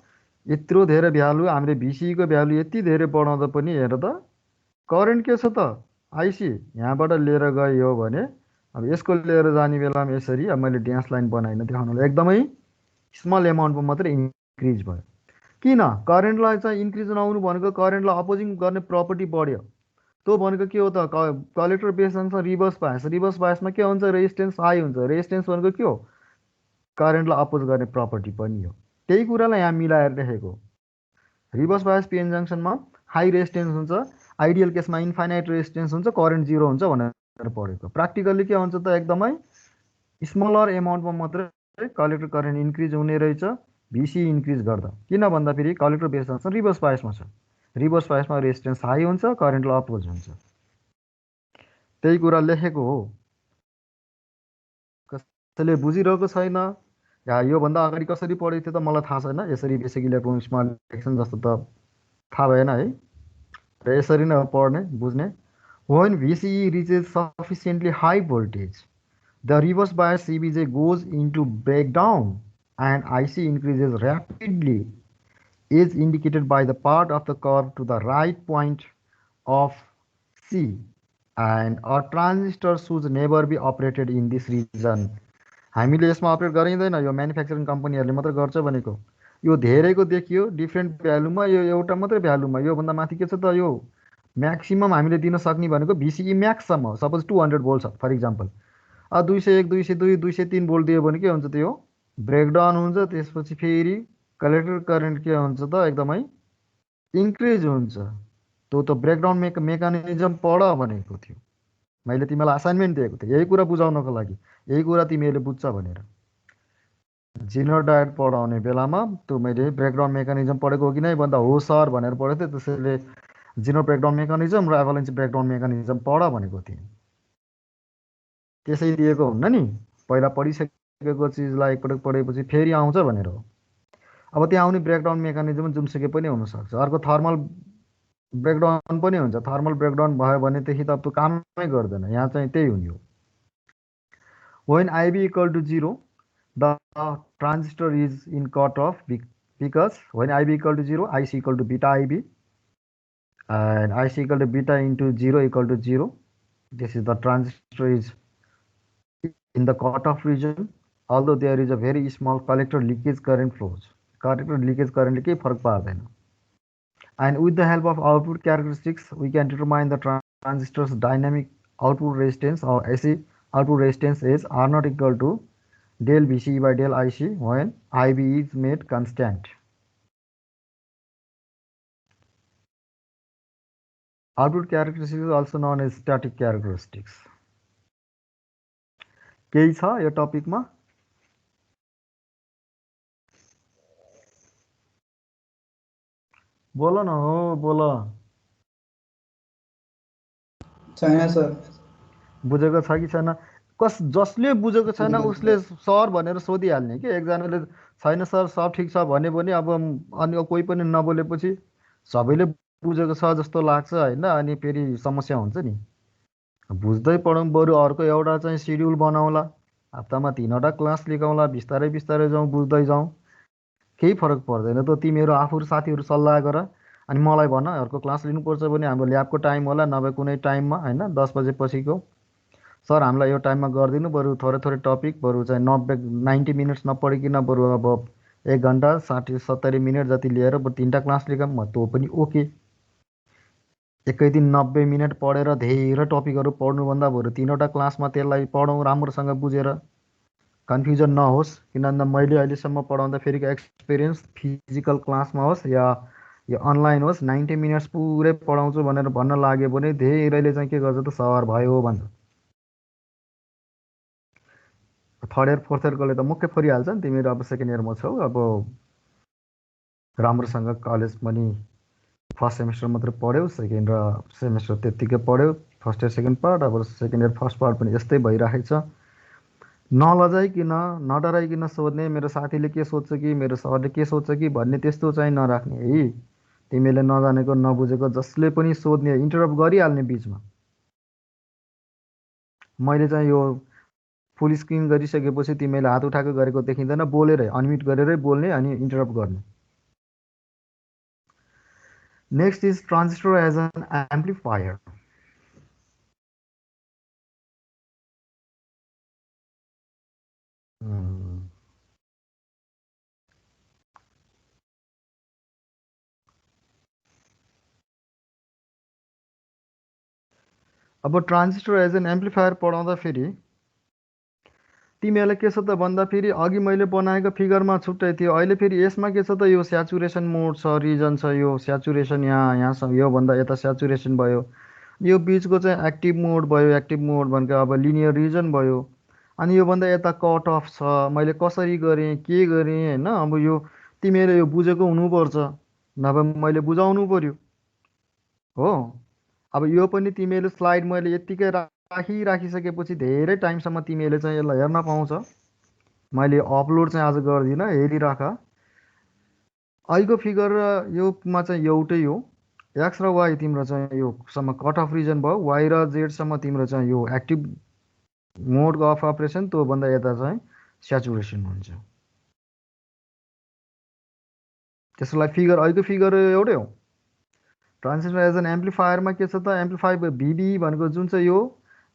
यत्रो धेरै भ्यालु हामीले भिसीको भ्यालु यति धेरै बढाउँदा पनि हेर त करेन्ट के छ त आइसी यहाँबाट लिएर गयो भने अब यसको लिएर जाने बेलामा यसरी अब मैले ड्यास लाइन बनाइन देखाउनलाई एकदमै स्मल एमाउन्टमा मात्रै इन्क्रिज भयो. किन करेन्टलाई चाहिँ इन्क्रिज नहुनु भनेको करेन्टलाई अपोजिङ गर्ने प्रपर्टी बढ्यो. त्यो भनेको के हो त collector base junction reverse bias. Reverse बायसमा के हुन्छ रेजिस्टेन्स हाई हुन्छ. रेजिस्टेन्स भनेको के हो करेन्टलाई अपोज गर्ने प्रपर्टी पनि हो. त्यही कुरालाई यहाँ मिलाएर लेखेको. रिभर्स बायस पिएन जङ्सनमा हाई रेजिस्टेन्स हुन्छ आइडियल केसमा इन्फाइनाइट रेजिस्टेन्स हुन्छ करेन्ट जिरो हुन्छ भनेर पढेको. प्र्याक्टिकल्ली के हुन्छ त एकदमै स्मलर एमाउन्टमा मात्रै कलेक्टर करेन्ट इन्क्रिज हुने रहेछ भिसी इन्क्रिज गर्दा. किन भन्दाखेरि कलेक्टर बेस जङ्सन रिभर्स बायसमा छ. रिभर्स बायसमा रेजिस्टेन्स हाई हुन्छ करेन्टलाई अपोज हुन्छ. त्यही कुरा लेखेको हो. कसैले बुझिरहेको छैन या योभन्दा अगाडि कसरी पढेको थियो त मलाई थाहा छैन. यसरी बेसिक इलेक्ट्रोनिक्समा लेख्छन् जस्तो त थाहा भएन है. र यसरी नै पढ्ने बुझ्ने. When VCE reaches sufficiently high voltage, the reverse bias CBJ goes into breakdown and IC increases rapidly, is indicated by the part of the curve to the right point of C, and a transistor should never be operated in this region. हामीले यसमा अपरेट गरिँदैन यो म्यानुफ्याक्चरिङ कम्पनीहरूले मात्र गर्छ भनेको. यो धेरैको देखियो डिफ्रेन्ट भ्यालुमा यो एउटा मात्रै भ्यालुमा योभन्दा माथि के छ त यो म्याक्सिमम हामीले दिन सक्ने भनेको भिसिई म्याक्ससम्म हो. सपोज 200 भोल्ट छ फर इक्जाम्पल. 201 202 203 भोल्ट दियो भने के हुन्छ त यो ब्रेकडाउन हुन्छ. त्यसपछि फेरि कलेक्टर करेन्ट के हुन्छ त एकदमै इन्क्रिज हुन्छ. त्यो त ब्रेकडाउन मेकानिजम पढ भनेको थियो मैले तिमीलाई असाइनमेन्ट दिएको थिएँ यही कुरा बुझाउनको लागि. यही कुरा तिमीहरूले बुझ्छ भनेर जिनर डायट पढाउने बेलामा त्यो मैले ब्रेकडाउन मेकानिजम पढेको हो कि नै भन्दा हो सर भनेर पढेको थिएँ. त्यसैले जिनर ब्रेकडाउन मेकानिजम र एभालान्च ब्रेकडाउन मेकानिजम पढ भनेको थिएँ. त्यसै दिएको हुन्न नि पहिला पढिसकेको चिजलाई एकपटक पढेपछि फेरि आउँछ भनेर हो. अब त्यहाँ आउने ब्रेकडाउन मेकानिजम जुनसुकै पनि हुनसक्छ. अर्को थर्मल ब्रेकडाउन पनि हुन्छ. थर्मल ब्रेकडाउन भयो भनेदेखि त अब त्यो कामै गर्दैन. यहाँ चाहिँ त्यही हुने हो. When IB equal to 0, the transistor is in cutoff because when IB equal to 0, IC equal to beta IB and IC equal to beta into 0 equal to 0. This is the transistor is in the cutoff region, although there is a very small collector leakage current flows. Collector leakage current के फरक पार्दैन. And with the help of output characteristics, we can determine the transistor's dynamic output resistance or AC output resistance is R not equal to del VCE by del IC when IB is made constant. Output characteristics is also known as static characteristics. केही छ यो टपिकमा? बोल न हो बोल. छैन सर. बुझेको छ कि छैन? जसले बुझेको छैन उसले सर भनेर सोधिहाल्ने कि. एकजनाले छैन सर सब ठिक छ भने पनि अब अनि कोही पनि नबोलेपछि सबैले बुझेको छ जस्तो लाग्छ होइन. अनि फेरि समस्या हुन्छ नि. बुझ्दै पढौँ बरु अर्को एउटा चाहिँ सिड्युल बनाउँला हप्तामा 3वटा क्लास लिकाउँला बिस्तारै बिस्तारै जाउँ बुझ्दै जाउँ. केही फरक पर्दैन. त तिमीहरू आफूहरू साथीहरू सल्लाह गर अनि मलाई भन अर्को क्लास लिनुपर्छ भने हाम्रो ल्याबको टाइम होला नभए कुनै टाइममा होइन 10 बजेपछिको. सर हामीलाई यो टाइममा गरिदिनु बरु थोरै थोरै टपिक बरु चाहिँ 90 मिनट्स नपढिकन बरु अब 1 घन्टा 60-70 मिनट जति लिएर 3टा क्लास लिएको त्यो पनि ओके। एकै दिन 90 मिनट पढेर धेरै टपिकहरू पढ्नुभन्दा बरु 3वटा क्लासमा त्यसलाई पढौँ राम्रोसँग बुझेर, कन्फ्युजन नहोस्। किनभने मैले अहिलेसम्म पढाउँदा फेरिको एक्सपिरियन्स फिजिकल क्लासमा होस् या यो अनलाइन होस् 90 मिनट्स पुरै पढाउँछु भनेर भन्न लाग्यो भने धेरैले चाहिँ के गर्छ त सवार भयो भन्छ। थर्ड इयर फोर्थ इयरकोले त मुख्य फरिहाल्छ नि, तिमीहरू अब सेकेन्ड इयरमा छौ, अब राम्रोसँग कलेज पनि फर्स्ट सेमेस्टर मात्रै पढ्यौ, सेकेन्ड र सेमेस्टर त्यत्तिकै पढ्यौ, फर्स्ट इयर सेकेन्ड पार्ट, अब सेकेन्ड इयर फर्स्ट पार्ट पनि यस्तै भइरहेछ। नलजाइकन नडराइकन सोध्ने, मेरो साथीले के सोध्छ कि मेरो सरले के सोध्छ कि भन्ने त्यस्तो चाहिँ नराख्ने है। तिमीले नजानेको नबुझेको जसले पनि सोध्ने, इन्टरप्ट गरिहाल्ने बिचमा। मैले चाहिँ यो फुल स्क्रिन गरिसकेपछि तिमीले हात उठाएको गरेको देखिँदैन, बोलेरै अनम्युट गरेरै बोल्ने अनि इन्टरप्ट गर्ने। Next is transistor as an amplifier. अब ट्रान्जिस्टर एज एन एम्प्लिफायर पढाउँदा फेरि तिमीहरूलाई के छ त भन्दा फेरि अघि मैले बनाएको फिगरमा छुट्टै थियो, अहिले फेरि यसमा के छ त यो स्याचुरेसन मोड छ, रिजन छ, यो स्याचुरेसन यहाँसम्म, योभन्दा यता स्याचुरेसन भयो, यो बिचको चाहिँ एक्टिभ मोड भयो, एक्टिभ मोड भनेको अब लिनियर रिजन भयो, अनि योभन्दा यता कट अफ छ। मैले कसरी गरेँ के गरेँ होइन, अब यो तिमीहरूले यो बुझेको हुनुपर्छ, नभए मैले बुझाउनु पर्यो हो। अब यो पनि तिमीहरूले स्लाइड मैले यत्तिकै राखिसकेपछि धेरै टाइमसम्म तिमीहरूले चाहिँ यसलाई हेर्न पाउँछ। मैले अपलोड चाहिँ आज गर्दिनँ, हेरिराख। अहिलेको फिगर र योमा चाहिँ एउटै हो, एक्स र वाइ तिम्रो चाहिँ योसम्म कट अफ रिजन भयो, वाइ र जेडसम्म तिम्रो चाहिँ यो एक्टिभ मोडको अफ अपरेसन, त्योभन्दा यता चाहिँ स्याचुरेसन हुन्छ। त्यसको लागि फिगर अहिलेको फिगर एउटै हो। ट्रान्जिस्टर एज एन एम्प्लिफायरमा के छ त, एम्प्लिफायर भिबी भनेको जुन चाहिँ यो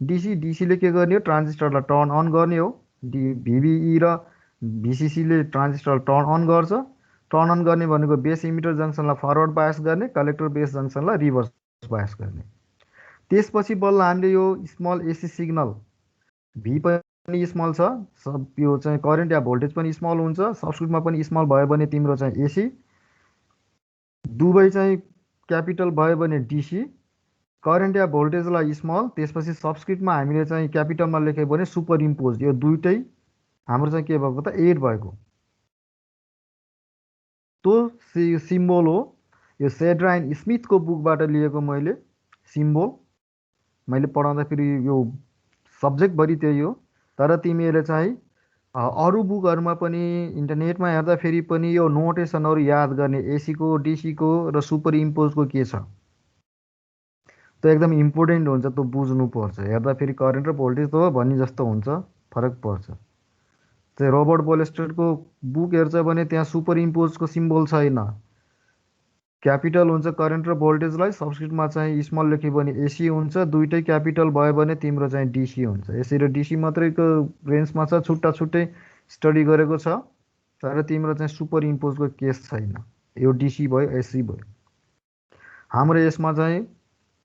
डिसीले के गर्ने हो, ट्रान्जिस्टरलाई टर्न अन गर्ने हो। भिबिई र भिसिसीले ट्रान्जिस्टरलाई टर्न अन गर्छ। टर्न अन गर्ने भनेको बेस इमिटर जङ्सनलाई फरवर्ड बायस गर्ने, कलेक्टर बेस जङ्सनलाई रिभर्स बायस गर्ने। त्यसपछि बल्ल हामीले यो स्मल एसी सिग्नल, भी पनि स्मल छ, सब यो चाहिँ करेन्ट या भोल्टेज पनि स्मल हुन्छ, सबस्क्रिप्टमा पनि स्मल भयो भने तिम्रो चाहिँ एसी, दुवै चाहिँ क्यापिटल भयो भने डिसी, करेन्ट या भोल्टेजलाई स्मल, त्यसपछि सबस्क्रिप्टमा हामीले चाहिँ क्यापिटलमा लेख्यो भने सुपर इम्पोज, यो दुइटै हाम्रो चाहिँ के भएको त एड भएको, त्यो सिम्बोल हो। यो सेड्राइन स्मिथको बुकबाट लिएको मैले सिम्बोल, मैले पढाउँदाखेरि यो सब्जेक्टभरि त्यही हो। तर तिमीहरूले चाहिँ अरू बुकहरूमा पनि इन्टरनेटमा हेर्दाखेरि पनि यो नोटेसनहरू याद गर्ने, एसीको डिसीको र सुपर इम्पोजको के छ त्यो एकदम इम्पोर्टेन्ट हुन्छ, त्यो बुझ्नुपर्छ। हेर्दाखेरि करेन्ट र भोल्टेज त हो भन्ने जस्तो हुन्छ, फरक पर्छ। चाहिँ रोबर्ट बोलेस्टेडको बुक हेर्छ भने त्यहाँ सुपर इम्पोजको सिम्बोल छैन, क्यापिटल हुन्छ करेन्ट र भोल्टेजलाई, सबस्क्रिप्टमा चाहिँ स्मल लेख्यो भने एसी हुन्छ, दुइटै क्यापिटल भयो भने तिम्रो चाहिँ डिसी हुन्छ। एसी र डिसी मात्रैको रेन्जमा छ, छुट्टा छुट्टै स्टडी गरेको छ, तर तिम्रो चाहिँ सुपर इम्पोजको केस छैन। यो डिसी भयो, एसी भयो। हाम्रो यसमा चाहिँ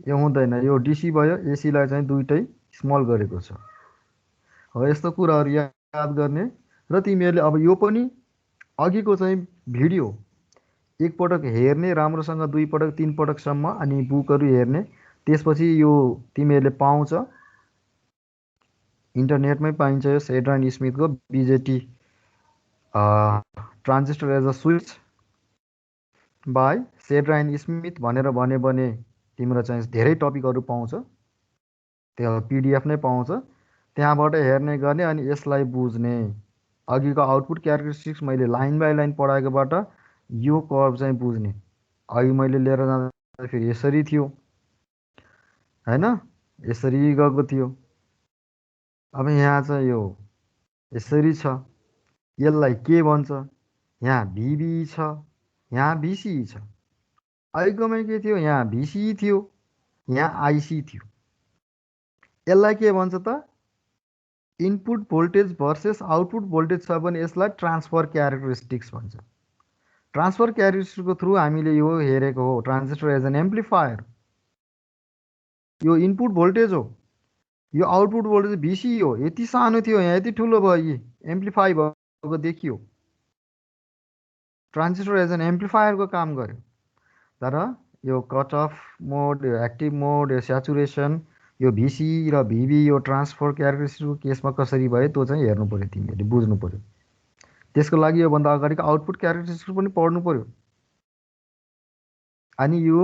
यो हुँदैन, यो डिसी भयो, एसीलाई चाहिँ दुइटै स्मल गरेको छ हो। यस्तो कुराहरू याद गर्ने। र तिमीहरूले अब यो पनि अघिको चाहिँ भिडियो एकपटक हेर्ने राम्रोसँग, 2 पटक 3 पटकसम्म, अनि बुकहरू हेर्ने। त्यसपछि यो तिमीहरूले पाउँछ, इन्टरनेटमै पाइन्छ यो सेड्राइन स्मिथको BJT transistor as a switch by Sedra and Smith भनेर भन्यो भने तिम्रो चाहिँ धेरै टपिकहरू पाउँछ, त्यो पिडिएफ नै पाउँछ, त्यहाँबाट हेर्ने गर्ने अनि यसलाई बुझ्ने। अघिको आउटपुट क्यारेक्टरिस्टिक्स मैले लाइन बाई लाइन पढाएकोबाट यो कर्भ चाहिँ बुझ्ने। अघि मैले लिएर जाँदाखेरि यसरी थियो होइन, यसरी गएको थियो, अब यहाँ चाहिँ यो यसरी छ, यसलाई के भन्छ, यहाँ भिबी छ, यहाँ भिसी छ। अहिलेकोमै के थियो, यहाँ भिसी थियो, यहाँ आइसी थियो। यसलाई के भन्छ त, input voltage versus output voltage छ भने यसलाई ट्रान्सफर क्यारेक्टरिस्टिक्स भन्छ। ट्रान्सफर क्यारेक्टरिस्टिक्सको थ्रु हामीले यो हेरेको हो ट्रान्जिस्टर एज एन एम्प्लिफायर। यो इनपुट भोल्टेज हो, यो आउटपुट भोल्टेज भिसी हो। यति सानो थियो, यहाँ यति ठुलो भयो, यी एम्प्लिफाई भएको देखियो। ट्रान्जिस्टर एज एन एम्प्लिफायरको काम गर्यो। तर यो कट अफ मोड, यो एक्टिभ मोड, यो स्याचुरेसन, यो भिसी र भिबी, यो ट्रान्सफर क्यारेक्टरिस्टिक्सको केसमा कसरी भयो त्यो चाहिँ हेर्नु पऱ्यो, तिमीहरूले बुझ्नु पऱ्यो। त्यसको लागि योभन्दा अगाडिको आउटपुट क्यारेक्टरिस्टिक्स पनि पढ्नु पऱ्यो। अनि यो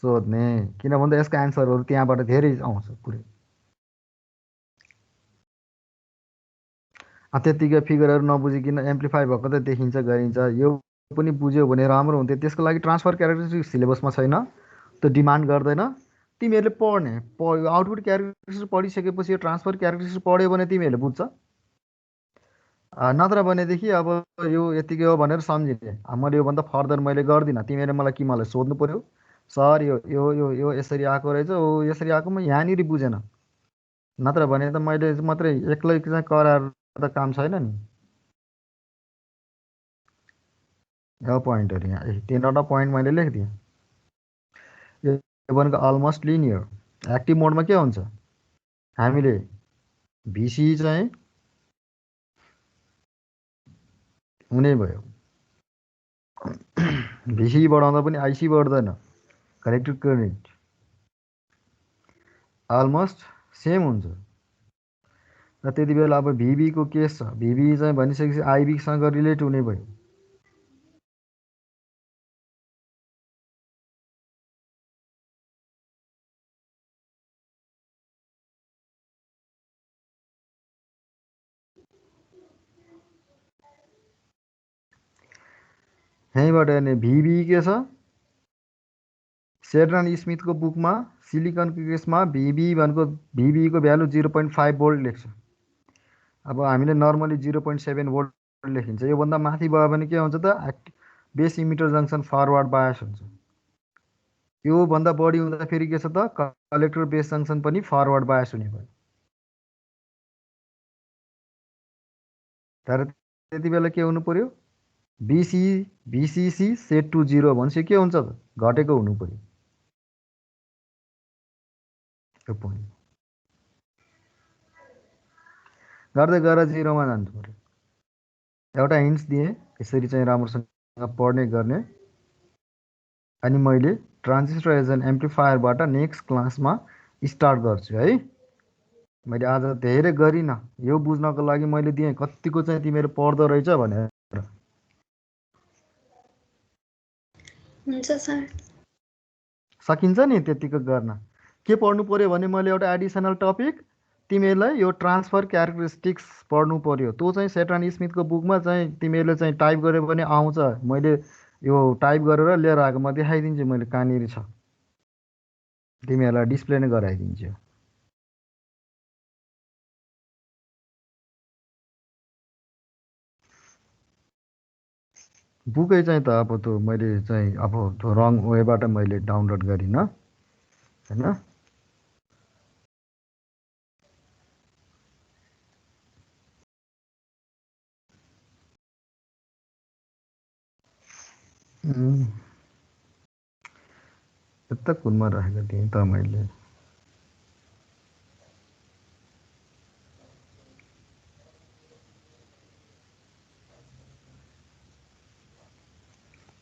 सोध्ने, किन भन्दा यसको एन्सरहरू त्यहाँबाट धेरै आउँछ पुरै। त्यत्तिकै फिगरहरू नबुझिकन एम्प्लिफाई भएको त देखिन्छ गरिन्छ, यो पनि बुझ्यो भने राम्रो हुन्थ्यो। त्यसको लागि ट्रान्सफर क्यारेक्टरिस्टिक्स सिलेबसमा छैन, त्यो डिमान्ड गर्दैन। तिमीहरूले पढ्ने आउटपुट क्यारेक्टरिस्टिक्स पढिसकेपछि यो ट्रान्सफर क्यारेक्टरिस्टिक्स पढ्यो भने तिमीहरूले बुझ्छ। नत्र भनेदेखि अब यो यतिकै हो भनेर सम्झिने। मैले योभन्दा फर्दर मैले गर्दिनँ, तिमीहरूले मलाई सोध्नु पऱ्यो, सर यो यो यो यो यसरी आएको रहेछ, ओ यसरी आएको, म यहाँनिर बुझेन। नत्र भने त मैले मात्रै एक्लै चाहिँ कराएर त काम छैन नि। यो पोइन्टहरू यहाँ 3वटा पोइन्ट मैले लेखिदिएँ। यो भनेको अलमोस्ट लिनियर। एक्टिभ मोडमा के हुन्छ, हामीले भिसी चाहिँ हुने भयो, भिसी बढाउँदा पनि आइसी बढ्दैन, कलेक्टर करेन्ट अलमोस्ट सेम हुन्छ। र त्यति बेला अब भिबीको केस छ, भिबी चाहिँ भनिसकेपछि आइबीसँग रिलेट हुने भयो। यहीँबाट हेर्ने भिबी के छ, शेरन स्मिथको बुकमा सिलिकनको केसमा भिबी भनेको भिबीको भ्यालु 0.5 भोल्ट लेख्छ। अब हामीले नर्मली 0.7 भोल्ट लेखिन्छ। योभन्दा माथि भयो भने के हुन्छ त, base emitter junction forward bias हुन्छ। योभन्दा बढी हुँदा फेरि के छ त, कलेक्टर बेस जङ्सन पनि फरवर्ड बायस हुने भयो। तर त्यति बेला के हुनु पर्यो, भिसिसी सेट टु 0 भनेपछि के हुन्छ त, घटेको हुनु पर्यो। यो पोइन्ट गर्दै गएर 0मा जानु पर्यो। एउटा हिन्ट्स दिएँ, यसरी चाहिँ राम्रोसँग पढ्ने गर्ने। अनि मैले ट्रान्जिस्टर एज एन एम्प्लिफायरबाट नेक्स्ट क्लासमा स्टार्ट गर्छु है। मैले आज धेरै गरिनँ, यो बुझ्नको लागि मैले दिएँ कतिको चाहिँ तिमीहरू पढ्दो रहेछ भनेर। हुन्छ सर। सकिन्छ नि त्यतिको गर्न। के पढ्नु पर्यो भने मैले एउटा एडिसनल टपिक तिमीहरूलाई यो ट्रान्सफर क्यारेक्टरिस्टिक्स पढ्नु पर्यो। त्यो चाहिँ शेरन स्मिथको बुकमा चाहिँ तिमीहरूले चाहिँ टाइप गऱ्यो भने आउँछ। मैले यो टाइप गरेर लिएर आएको, म देखाइदिन्छु मैले कहाँनिर छ, तिमीहरूलाई डिस्प्ले नै गराइदिन्छु। बुकै चाहिँ त अब त्यो मैले चाहिँ अब त्यो रङ वेबाट मैले डाउनलोड गरिनँ होइन। यता कुनमा राखेको थिएँ त मैले।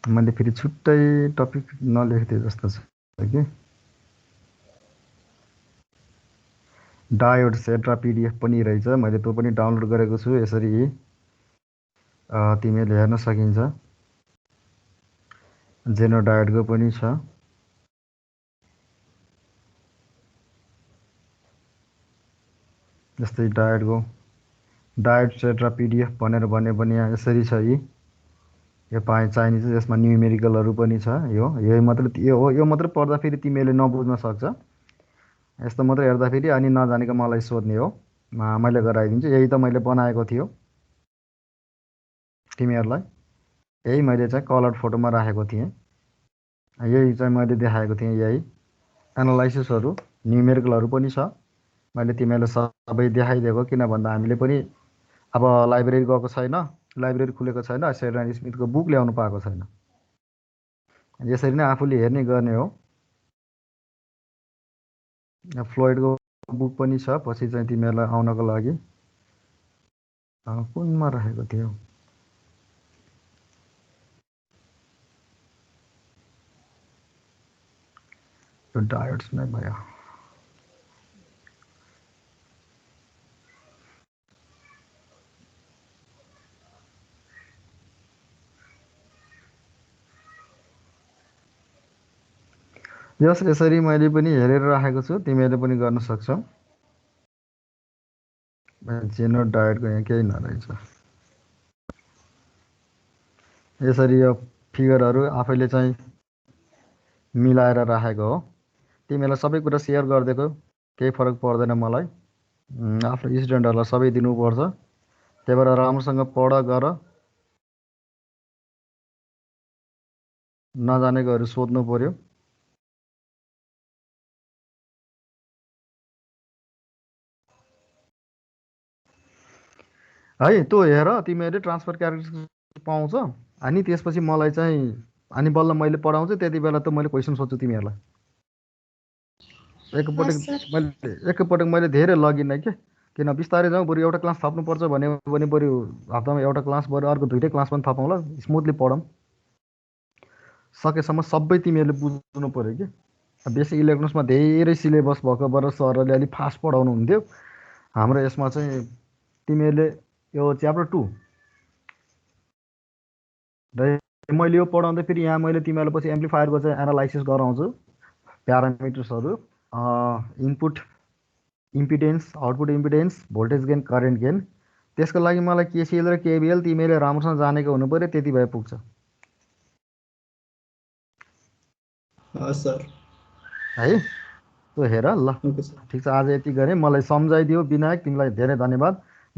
मैले फेरि छुट्टै टपिक नलेख्थेँ जस्तो छ कि। डायोड सेट र पिडिएफ पनि रहेछ, मैले त्यो पनि डाउनलोड गरेको छु। यसरी तिमीहरूले हेर्न सकिन्छ। जेनो डायोडको पनि छ। जस्तै डायोड सेट र पिडिएफ भनेर भन्यो भने यहाँ यसरी छ। यो चाहिन्छ, यसमा न्युमेरिकलहरू पनि छ। यो मात्रै पढ्दा फेरि तिमीहरूले नबुझ्न सक्छ। यस्तो मात्रै हेर्दा फेरि अनि नजानेको मलाई सोध्ने हो, मैले गराइदिन्छु। यही त मैले बनाएको थियो तिमीहरूलाई, यही मैले चाहिँ कलर फोटोमा राखेको थिएँ। यही चाहिँ मैले देखाएको थिएँ। यही एनालाइसिसहरू न्युमेरिकलहरू पनि छ। मैले तिमीलाई सबै देखाइदिएको, किन भन्दा हामीले पनि अब लाइब्रेरी गएको छैन, लाइब्रेरी खुलेको छैन, सेल्डन स्मिथको बुक ल्याउनु पाएको छैन। यसरी नै आफूले हेर्ने गर्ने हो। फ्लोइडको बुक पनि छ, पछि चाहिँ तिमीहरूलाई आउनको लागि। कुनमा राखेको थियो? यो डायोड्स नै भयो। यसरी मैले पनि हेरेर राखेको छु, तिमीहरूले पनि गर्न सक्छौ। जेनो डायोडको यहाँ केही नरहेछ। यसरी यो फिगरहरू आफैले चाहिँ मिलाएर राखेको हो। तिमीहरूलाई सबै कुरा सेयर गरिदिएको, केही फरक पर्दैन मलाई। आफ्नो स्टुडेन्टहरूलाई सबै दिनुपर्छ, त्यही भएर राम्रोसँग पढ, गर। नजानेकोहरू सोध्नु पर्यो। है त्यो हेर, तिमीहरूले ट्रान्सफर क्यारेक्टरिस्टिक्स पाउँछ, अनि त्यसपछि मलाई चाहिँ अनि बल्ल मैले पढाउँछु, त्यति बेला त मैले क्वेसन सोध्छु तिमीहरूलाई। एकपटक मैले धेरै लगिनँ के, किन बिस्तारै जाउँ, बरु एउटा क्लास थप्नुपर्छ भने बरु हप्तामा एउटा क्लास, बरु अर्को 2टै क्लास पनि थपौँला, स्मुथली पढौँ। सकेसम्म सबै तिमीहरूले बुझ्नु पऱ्यो कि। बेसिक इलेक्ट्रोनिक्समा धेरै सिलेबस भएको भएर सरहरूले अलिक फास्ट पढाउनु हुन्थ्यो। हाम्रो यसमा चाहिँ तिमीहरूले यो च्याप्टर 2 र मैले यो पढाउँदै फेरि यहाँ मैले तिमीहरूलाई पछि एम्प्लिफायरको चाहिँ एनालाइसिस गराउँछु, प्यारामिटर्सहरू, input impedance, output impedance, voltage gain, current gain. त्यसको लागि मलाई केसिएल र केबिएल तिमीले राम्रोसँग जानेको हुनु पऱ्यो, त्यति भए पुग्छ। सर है त्यो हेर ल। Okay sir. ठिक छ, आज यति गरेँ। मलाई सम्झाइदियो विनायक, तिमीलाई धेरै धन्यवाद।